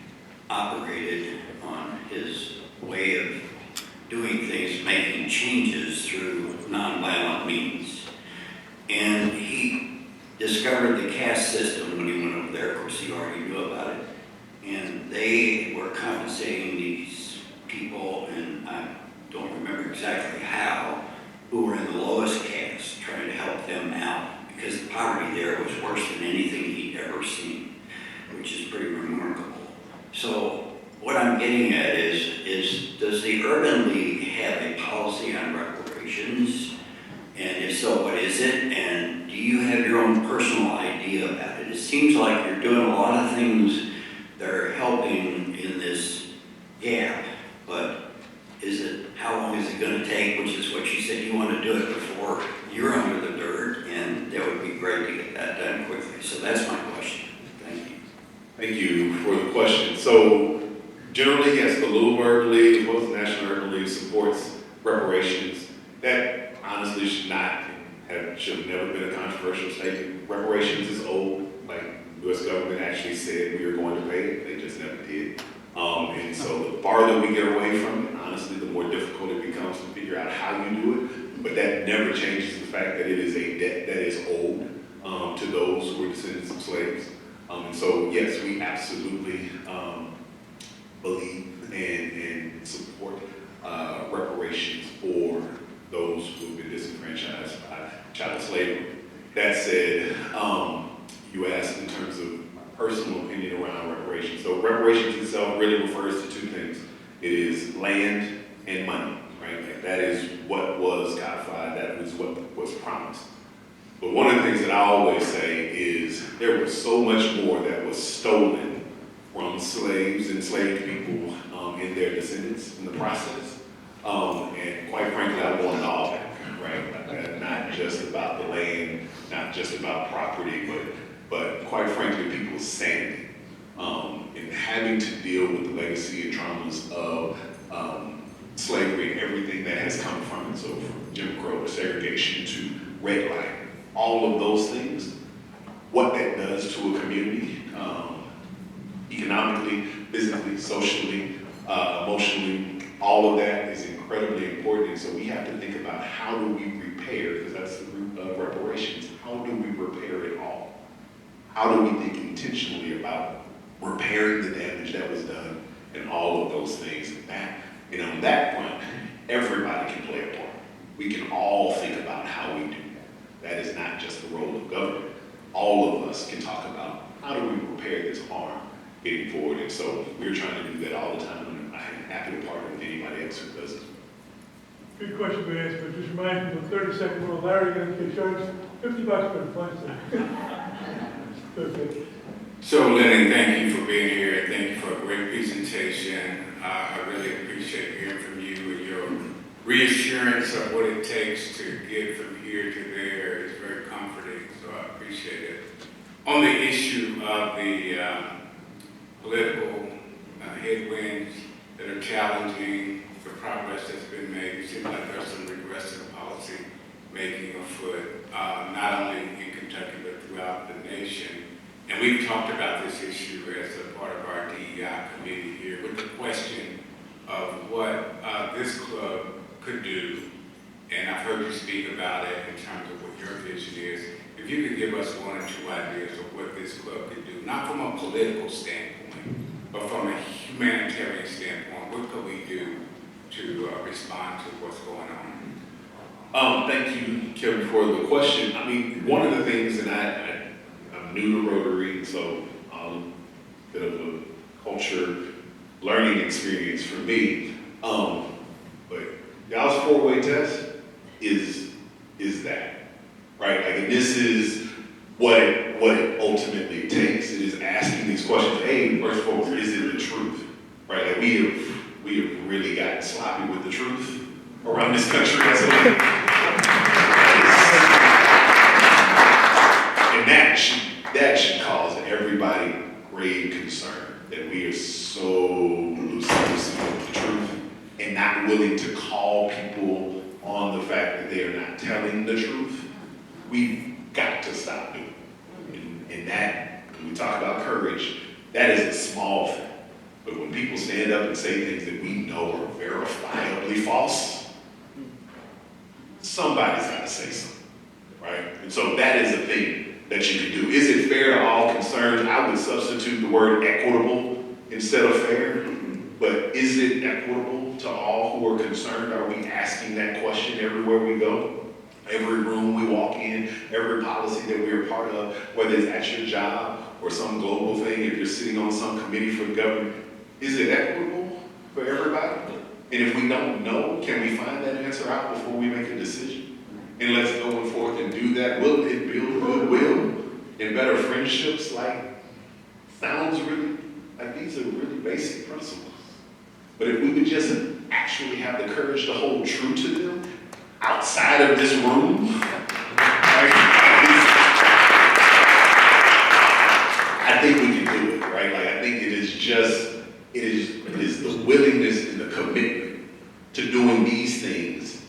operated on his way of doing things, making changes through nonviolent means. And he discovered the caste system when he went over there. Of course, he already knew about it. And they were compensating these people, and I don't remember exactly how, who were in the lowest caste, trying to help them out, because the poverty there was worse than anything he'd ever seen, which is pretty remarkable. So what I'm getting at is does the Urban League have a policy on reparations? And if so, what is it? And do you have your own personal idea about it? It seems like you're doing a lot of things that are helping in this gap, but how long is it going to take, which is what you said you want to do it before you're under the dirt, and that would be great to get that done quickly. So that's my question. Thank you. Thank you for the question. So generally, yes, the Louisville Urban League, as well as the National Urban League, supports reparations. That honestly should have never been a controversial statement. Reparations is old. Like, the U.S. government actually said we were going to pay it. They just never did. And so the farther we get away from it, honestly, the more difficult it becomes to figure out how you do it. But that never changes the fact that it is a debt that is owed to those who were descendants of slaves. And so, yes, we absolutely believe and support reparations for those who have been disenfranchised by chattel slavery. That said, you asked in terms of my personal opinion around reparations. So reparations itself really refers to two things. It is land and money, right? Like, that is what was codified, that was what was promised. But one of the things that I always say is there was so much more that was stolen from slaves, enslaved people, and their descendants in the process. And quite frankly, I want it all back, right? Not just about the land, not just about property, but quite frankly, people's sanity. And having to deal with the legacy and traumas of slavery and everything that has come from it. So from Jim Crow to segregation to redlining, all of those things, what that does to a community, economically, physically, socially, emotionally, all of that is incredibly important. And so we have to think about how do we repair, because that's the root of reparations, how do we repair it all? How do we think intentionally about repairing the damage that was done and all of those things? And on that front, everybody can play a part. We can all think about how we do that. That is not just the role of government. All of us can talk about how do we repair this harm getting forward. And so we're trying to do that all the time. And I'm happy to partner with anybody else who does it. Good question to ask, but just remind me of the 30-second rule. Larry, you're going to get charged $50 for the punch. Okay. So, Lyndon, thank you for being here, and thank you for a great presentation. I really appreciate hearing from you and your reassurance of what it takes to get from here to there. It's very comforting, so I appreciate it. On the issue of the political headwinds that are challenging the progress that's been made, it seems like there's some regressive policy making afoot, not only in Kentucky, but throughout the nation. And we've talked about this issue as a part of our DEI committee here with the question of what this club could do. And I've heard you speak about it in terms of what your vision is. If you could give us one or two ideas of what this club could do, not from a political standpoint, but from a humanitarian standpoint, what could we do to respond to what's going on? Thank you, Kevin, for the question. I mean, one of the things, and I'm new to Rotary, so a bit of a culture learning experience for me. But y'all's four-way test is that, right? Like, and this is what it ultimately takes. It is asking these questions. Hey, first of all, is it the truth, right? Like, we have really gotten sloppy with the truth around this country as a whole. And that should cause everybody grave concern that we are so loosey with the truth and not willing to call people on the fact that they are not telling the truth. We've got to stop doing it. And that, when we talk about courage, that is a small thing. But when people stand up and say things that we know are verifiably false, somebody's got to say something, right? And so that is a thing that you can do. Is it fair to all concerned? I would substitute the word equitable instead of fair. But is it equitable to all who are concerned? Are we asking that question everywhere we go? Every room we walk in, every policy that we're part of, whether it's at your job or some global thing, if you're sitting on some committee for the government, is it equitable for everybody? And if we don't know, can we find that answer out before we make a decision? And let's go forth and do that. Will it build goodwill and better friendships? Sounds really, these are really basic principles. But if we would just actually have the courage to hold true to them outside of this room, I think we can do it, right? I think it is the willingness and the commitment to doing these things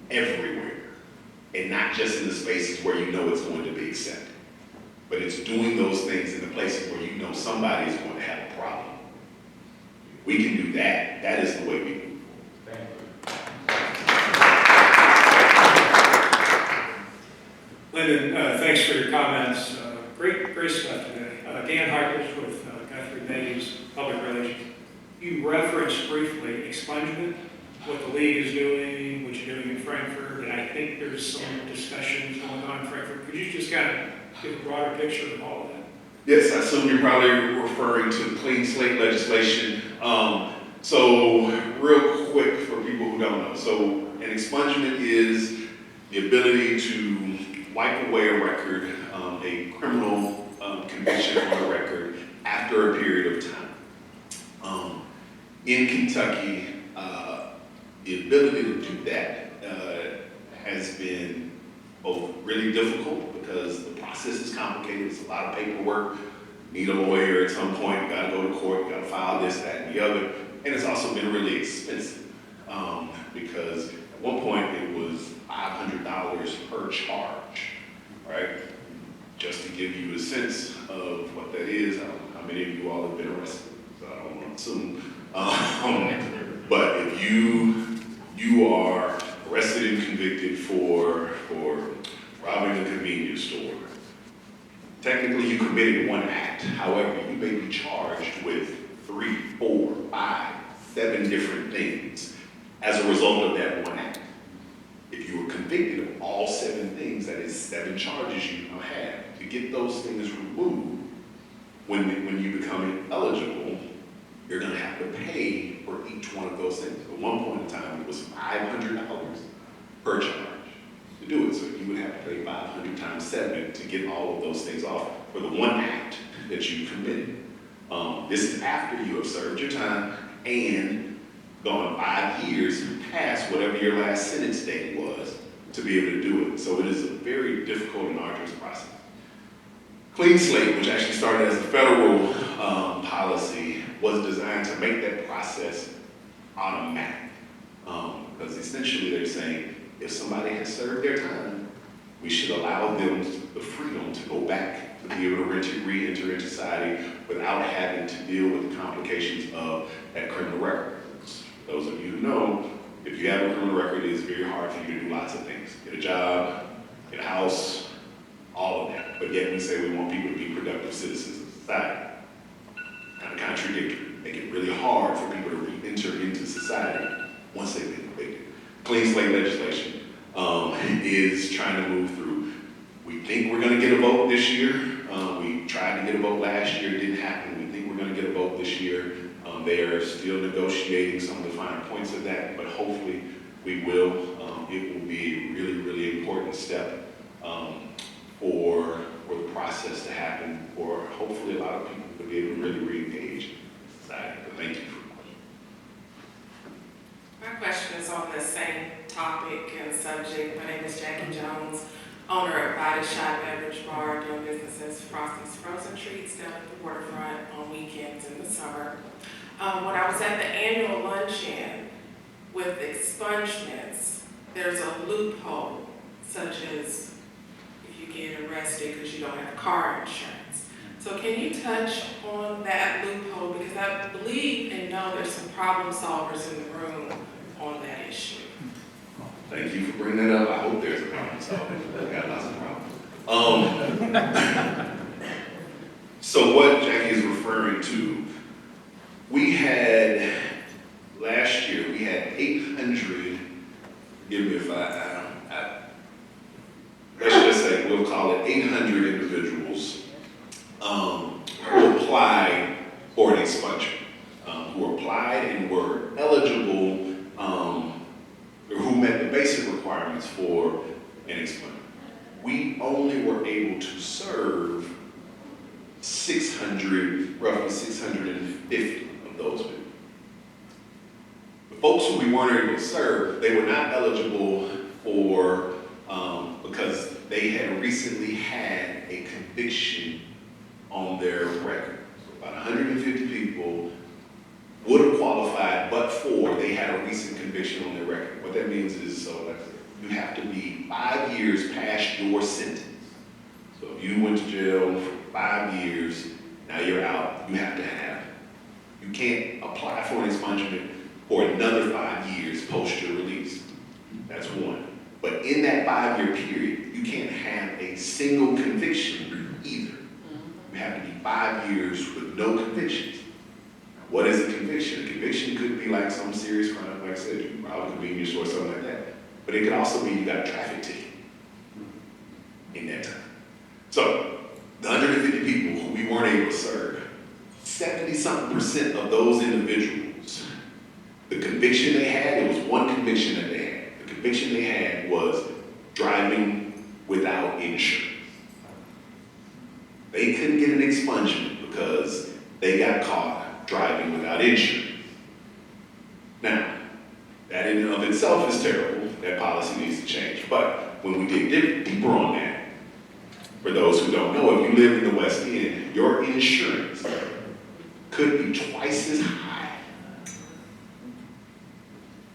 everywhere, and not just in the spaces where you know it's going to be accepted. But it's doing those things in the places where you know somebody is going to have a problem. We can do that. That is the way we move forward. Lyndon, thanks for your comments. Great stuff today. Dan Harkers with Guthrie Bays Public Relations. You referenced briefly expungement, what the league is doing, what you're doing in Frankfurt, and I think there's some discussions going on in Frankfurt. Could you just kind of give a broader picture of all of that? Yes, I assume you're probably referring to the clean slate legislation. So real quick for people who don't know. So an expungement is the ability to wipe away a record, a criminal conviction on a record after a period of time. In Kentucky, the ability to do that has been both really difficult because the process is complicated. It's a lot of paperwork. Need a lawyer at some point. You got to go to court. You got to file this, that, and the other. And it's also been really expensive because at one point it was $500 per charge, right? Just to give you a sense of what that is. I don't know how many of you all have been arrested, so I don't want to assume. But if you are arrested and convicted for robbing a convenience store, technically you committed one act. However, you may be charged with 3, 4, 5, 7 different things as a result of that one act. If you were convicted of all 7 things, that is 7 charges you now have. To get those things removed, when you become eligible, you're going to have to pay for each one of those things. At one point in time, it was $500 per charge to do it. So you would have to pay 500 times 7 to get all of those things off for the one act that you committed. This is after you have served your time and gone 5 years past whatever your last sentence date was to be able to do it. So it is a very difficult and arduous process. Clean slate, which actually started as a federal policy, was designed to make that process automatic. Because essentially they're saying, if somebody has served their time we should allow them the freedom to go back, to be able to re-enter into society without having to deal with the complications of that criminal record. For those of you who know, if you have a criminal record, it is very hard for you to do lots of things. Get a job, get a house, all of that. But yet we say we want people to be productive citizens of society. Kind of contradictory. Make it really hard for people to re-enter into society once they've been convicted. Clean slate legislation is trying to move through. We think we're going to get a vote this year. We tried to get a vote last year, it didn't happen. We think we're going to get a vote this year. They are still negotiating some of the finer points of that, but hopefully we will. It will be a really, really important step for the process to happen, for hopefully a lot of people to be able to really re-engage in society. But thank you for the question. My question is on the same topic and subject. My name is Jackie Jones, owner of Body Shop Beverage Bar, doing businesses Frosties Frozen Treats down at the waterfront on weekends in the summer. When I was at the annual luncheon with expungements, there's a loophole, such as if you get arrested because you don't have car insurance. So can you touch on that loophole? Because I believe and know there's some problem solvers in the room on that issue. Thank you for bringing that up. I hope there's a problem solver. I got lots of problems. So what Jackie is referring to, we had, last year, we had 800, forgive me if let's just say, we'll call it 800 individuals who applied for an expungement, who applied and were eligible, who met the basic requirements for an expungement. We only were able to serve 600, roughly 650 of those people. The folks who we weren't able to serve, they were not eligible for, because they had recently had a conviction on their record. So about 150 people would have qualified, but for they had a recent conviction on their record. What that means is, so you have to be 5 years past your sentence. So if you went to jail for 5 years, now you're out, you have to have, you can't apply for an expungement for another 5 years post your release. That's one. But in that 5-year period, you can't have a single conviction either. You have to be 5 years with no convictions. What is a conviction? A conviction could be like some serious crime, like I said, you robbed a convenience store or something like that. But it could also be you got a traffic ticket in that time. So, the 150 people who we weren't able to serve, 70-something% of those individuals, the conviction they had, it was one conviction that they had. The conviction they had was driving without insurance. They couldn't get an expungement because they got caught driving without insurance. Now, that in and of itself is terrible. That policy needs to change. But when we dig deeper on that, for those who don't know, if you live in the West End, your insurance could be twice as high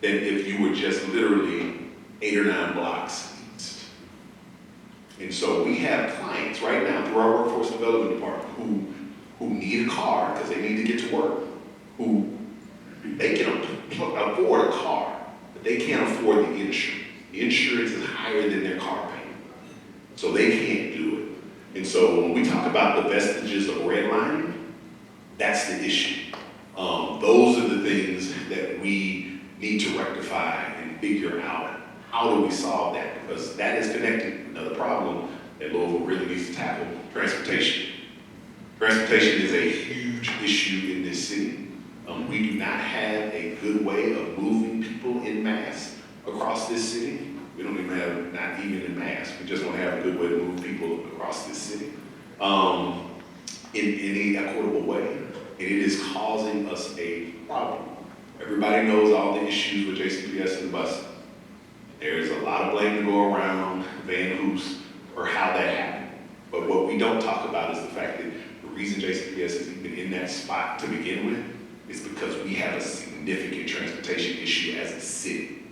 than if you were just literally 8 or 9 blocks east. And so we have clients right now through our workforce development department who need a car because they need to get to work, who they can afford a car, but they can't afford the insurance. The insurance is higher than their car payment. So they can't do it. And so when we talk about the vestiges of redlining, that's the issue. Those are the things that we need to rectify and figure out. How do we solve that? Because that is connected. Another problem that Louisville really needs to tackle, transportation. Transportation is a huge issue in this city. We do not have a good way of moving people en masse across this city. We don't even have, not even en masse, we just don't have a good way to move people across this city in any equitable way. And it is causing us a problem. Everybody knows all the issues with JCPS and the bus. There's a lot of blame to go around Van Hoos for how that happened. But what we don't talk about is the fact that the reason JCPS is even in that spot to begin with is because we have a significant transportation issue as a city.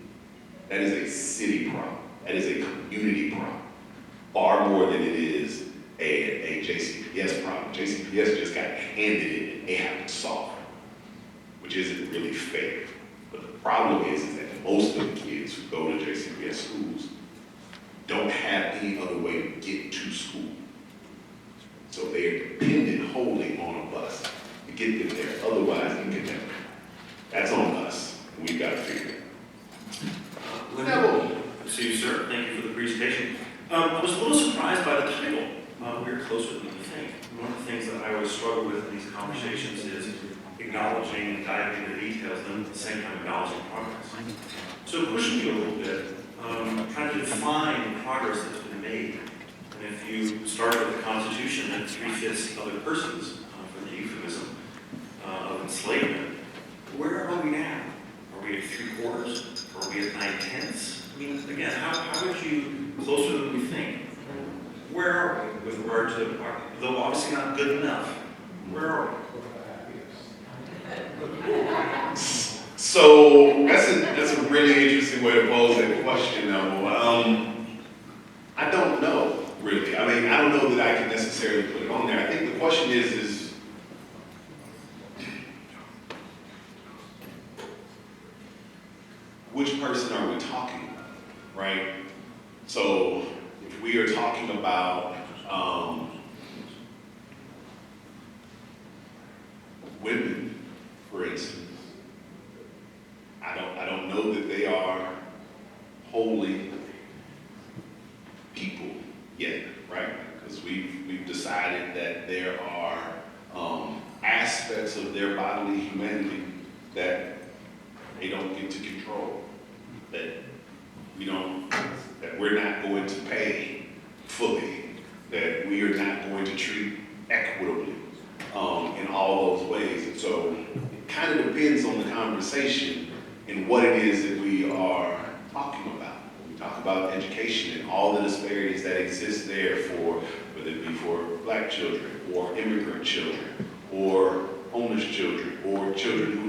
That is a city problem. That is a community problem. far more than it is a JCPS problem. JCPS just got handed it and they have to solve it, which isn't really fair. But the problem is that most of the kids who go to JCPS schools don't have any other way to get to school. So they are dependent wholly on a bus to get them there. Otherwise, they can never. That's on us. And we've got to figure it out. Good to see you, sir. Thank you for the presentation. I was a little surprised by the title. We're closer than you think. One of the things that I always struggle with in these conversations is acknowledging and diving into details, and at the same time acknowledging progress. So pushing you a little bit, trying to define the progress that's been made. And if you start with the Constitution and 3/5 other persons, for the euphemism of enslavement, where are we now? Are we at 3/4? Are we at 9/10? I mean, again, how would you, closer than we think, where are we with regard to, though obviously not good enough, where are we? So that's a really interesting way to pose that question, though. I don't know, really. I mean, I don't know that I can necessarily put it on there. I think the question is which person are we talking about, right? So if we are talking about women, for instance, I don't know that they are wholly people yet, right? Because we've decided that there are aspects of their bodily humanity that they don't get to control, that we're not going to pay fully, that we are not going to treat equitably in all those ways. And so it kind of depends on the conversation and what it is that we are talking about. When we talk about education and all the disparities that exist there for, whether it be for Black children or immigrant children or homeless children or children who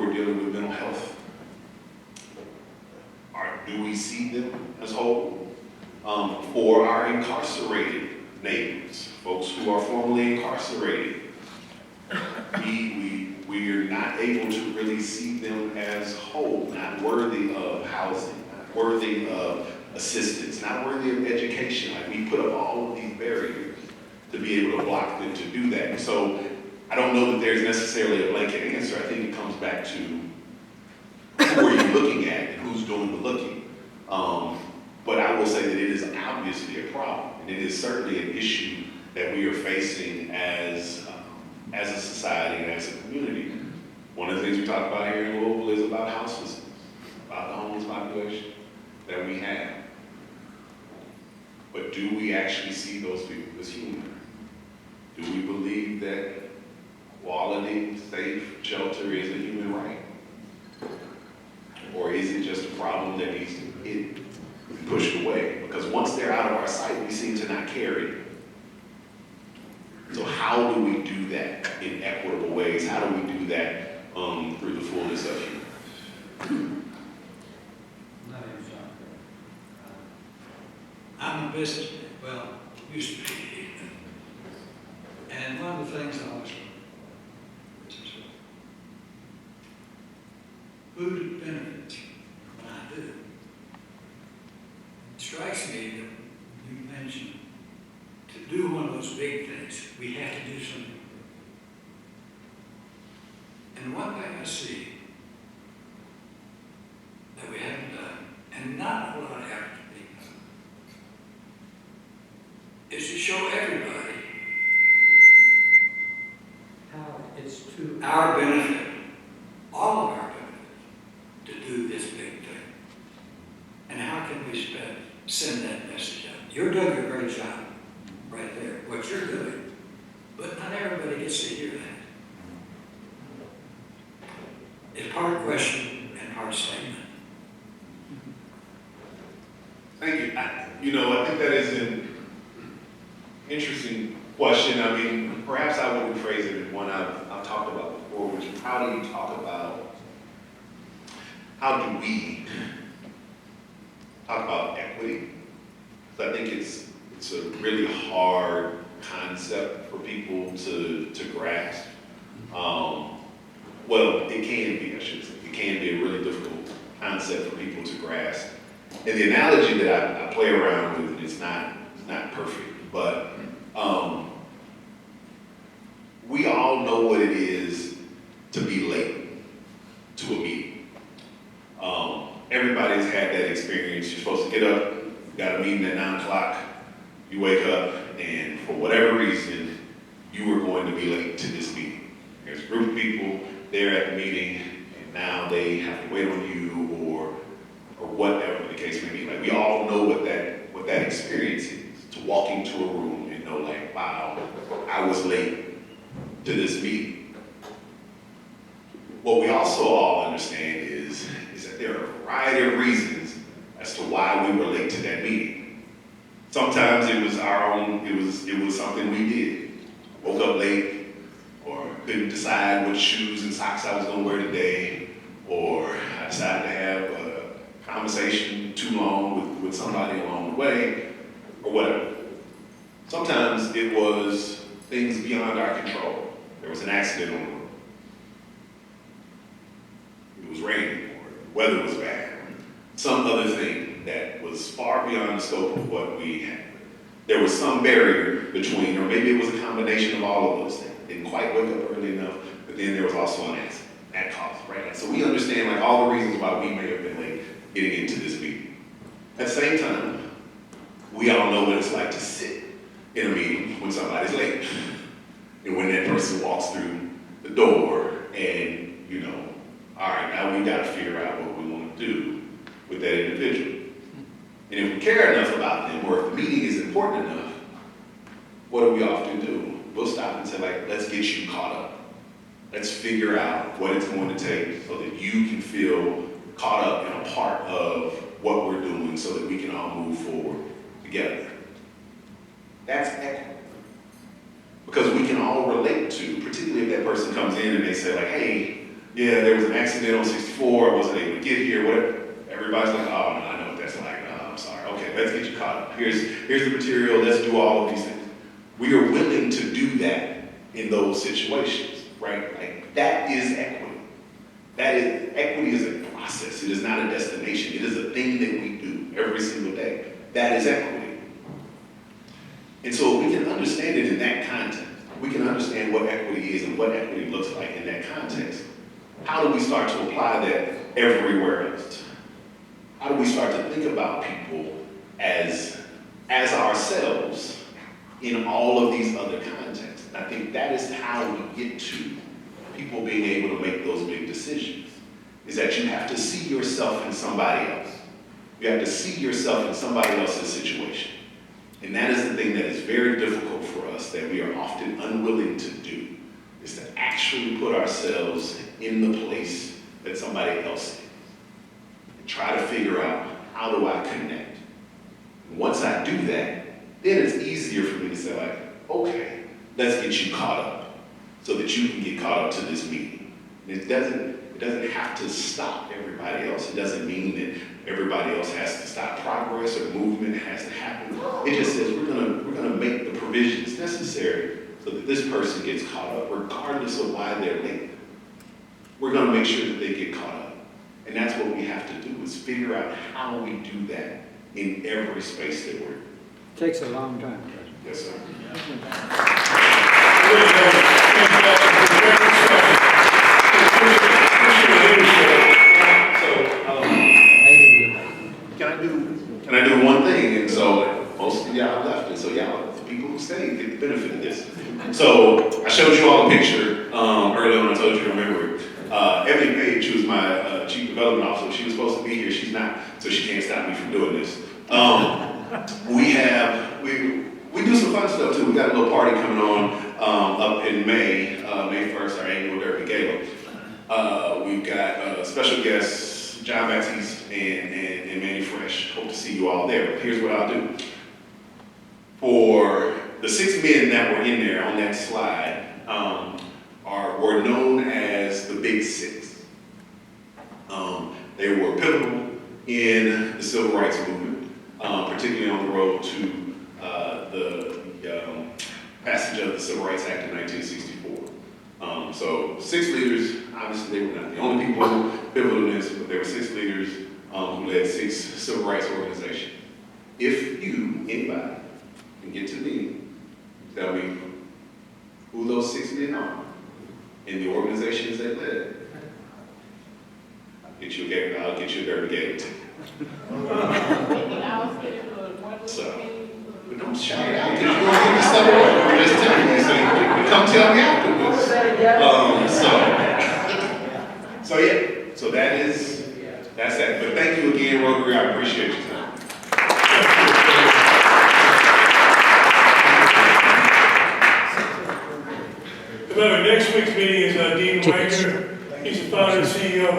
are dealing with mental health. Do we see them as whole? For our incarcerated neighbors, folks who are formerly incarcerated, we are not able to really see them as whole, not worthy of housing, not worthy of assistance, not worthy of education. Like, we put up all of these barriers to be able to block them to do that. So I don't know that there's necessarily a blanket answer. I think it comes back to who are you looking at and who's doing the looking. But I will say that it is obviously a problem, and it is certainly an issue that we are facing as a society and as a community. One of the things we talk about here in Louisville is about houselessness, about the homeless population that we have. But do we actually see those people as human? Do we believe that quality, safe shelter is a human right? Or is it just a problem that needs to be pushed away? Because once they're out of our sight, we seem to not carry. So how do we do that in equitable ways? How do we do that through the fullness of human? I'm a businessman, well, used to be. And one of the things I always food benefits, when I do. It strikes me that you mentioned to do one of those big things, we have to do something. And one thing I see that we haven't done, and not a lot of effort being done, is to show everybody how it's to our benefit, all of our benefit, to do this big thing. And how can we send that message out? You're doing a great job right there, what you're doing, but not everybody gets to hear that. It's part question and part statement. Thank you. I think that is an interesting question. I mean, perhaps I wouldn't phrase it in one I've talked about before, which is how do we talk about equity? Because I think it's a really hard concept for people to grasp. Well, it can be, I should say. It can be a really difficult concept for people to grasp. And the analogy that I play around with, and it's not perfect, but we all know what it is to be late to a meeting. Everybody's had that experience. You're supposed to get up, you got a meeting at 9 o'clock, you wake up, and for whatever reason, you were going to be late to this meeting. There's a group of people there at the meeting, and now they have to wait on you, or whatever the case may be. Like, we all know what that experience is, to walk into a room and know, like, wow, I was late to this meeting. What we also all understand is that there are a variety of reasons as to why we were late to that meeting. Sometimes it was our own, it was something we did. Woke up late, or couldn't decide what shoes and socks I was gonna wear today, or I decided to have a conversation too long with somebody along the way, or whatever. Sometimes it was things beyond our control. There was an accident on the road. It was raining, or the weather was bad, or some other thing that was far beyond the scope of what we had. There was some barrier between, or maybe it was a combination of all of those things. Didn't quite wake up early enough, but then there was also an accident. That caused, right? So we understand like all the reasons why we may have been late getting into this meeting. At the same time, we all know what it's like to sit in a meeting when somebody's late. And when that person walks through the door and, you know, all right, now we gotta figure out what we want to do with that individual. And if we care enough about them, or if the meeting is important enough, what do we often do? We'll stop and say, like, let's get you caught up. Let's figure out what it's going to take so that you can feel caught up and a part of what we're doing so that we can all move forward together. That's equity. Because we can all relate to, particularly if that person comes in and they say like, hey, yeah, there was an accident on 64, I wasn't able to get here, whatever. Everybody's like, oh, no, I know what that's like. I'm sorry. Okay, let's get you caught up. Here's the material, let's do all of these things. We are willing to do that in those situations, right? Like, that is equity. Equity is a process. It is not a destination. It is a thing that we do every single day. That is equity. And so we can understand it in that context. We can understand what equity is and what equity looks like in that context. How do we start to apply that everywhere else? How do we start to think about people as ourselves in all of these other contexts? And I think that is how we get to people being able to make those big decisions, is that you have to see yourself in somebody else. You have to see yourself in somebody else's situation. And that is the thing that is very difficult for us, that we are often unwilling to do, is to actually put ourselves in the place that somebody else is. And try to figure out, how do I connect? And once I do that, then it's easier for me to say like, okay, let's get you caught up so that you can get caught up to this meeting. And it doesn't have to stop everybody else. It doesn't mean that everybody else has to stop progress or movement has to happen. It just says we're gonna make the provisions necessary so that this person gets caught up regardless of why they're late. We're gonna make sure that they get caught up. And that's what we have to do, is figure out how we do that in every space that we're in. Takes a long time. Yes, sir. Can I do one thing? And so most of y'all left, and so y'all, the people who stayed, get the benefit of this. So I showed you all a picture earlier when I told you to remember it. Ebony Page, who's my chief development officer, she was supposed to be here. She's not, so she can't stop me from doing this. We do some fun stuff too. We got a little party coming on up in May 1st, our annual Derby Gala. We've got special guests, John Baptiste and Manny Fresh. Hope to see you all there. But here's what I'll do. For the 6 men that were in there on that slide, were known as the Big Six. They were pivotal in the civil rights movement, particularly on the road to the passage of the Civil Rights Act in 1964. So 6 leaders, obviously they were not the only people pivotal in this, but there were 6 leaders who led 6 civil rights organizations. If you, anybody, can get to me, tell me who those 6 men are and the organizations they led, I'll get you a very gay ticket. So, but don't shout it out because you're going to get this stuff wrong. I'm just telling you, so you come tell me afterwards. So yeah, so that's that. But thank you again, Rotary. I appreciate your time. Remember, next week's meeting is Dean Wagner. He's the founder and CEO of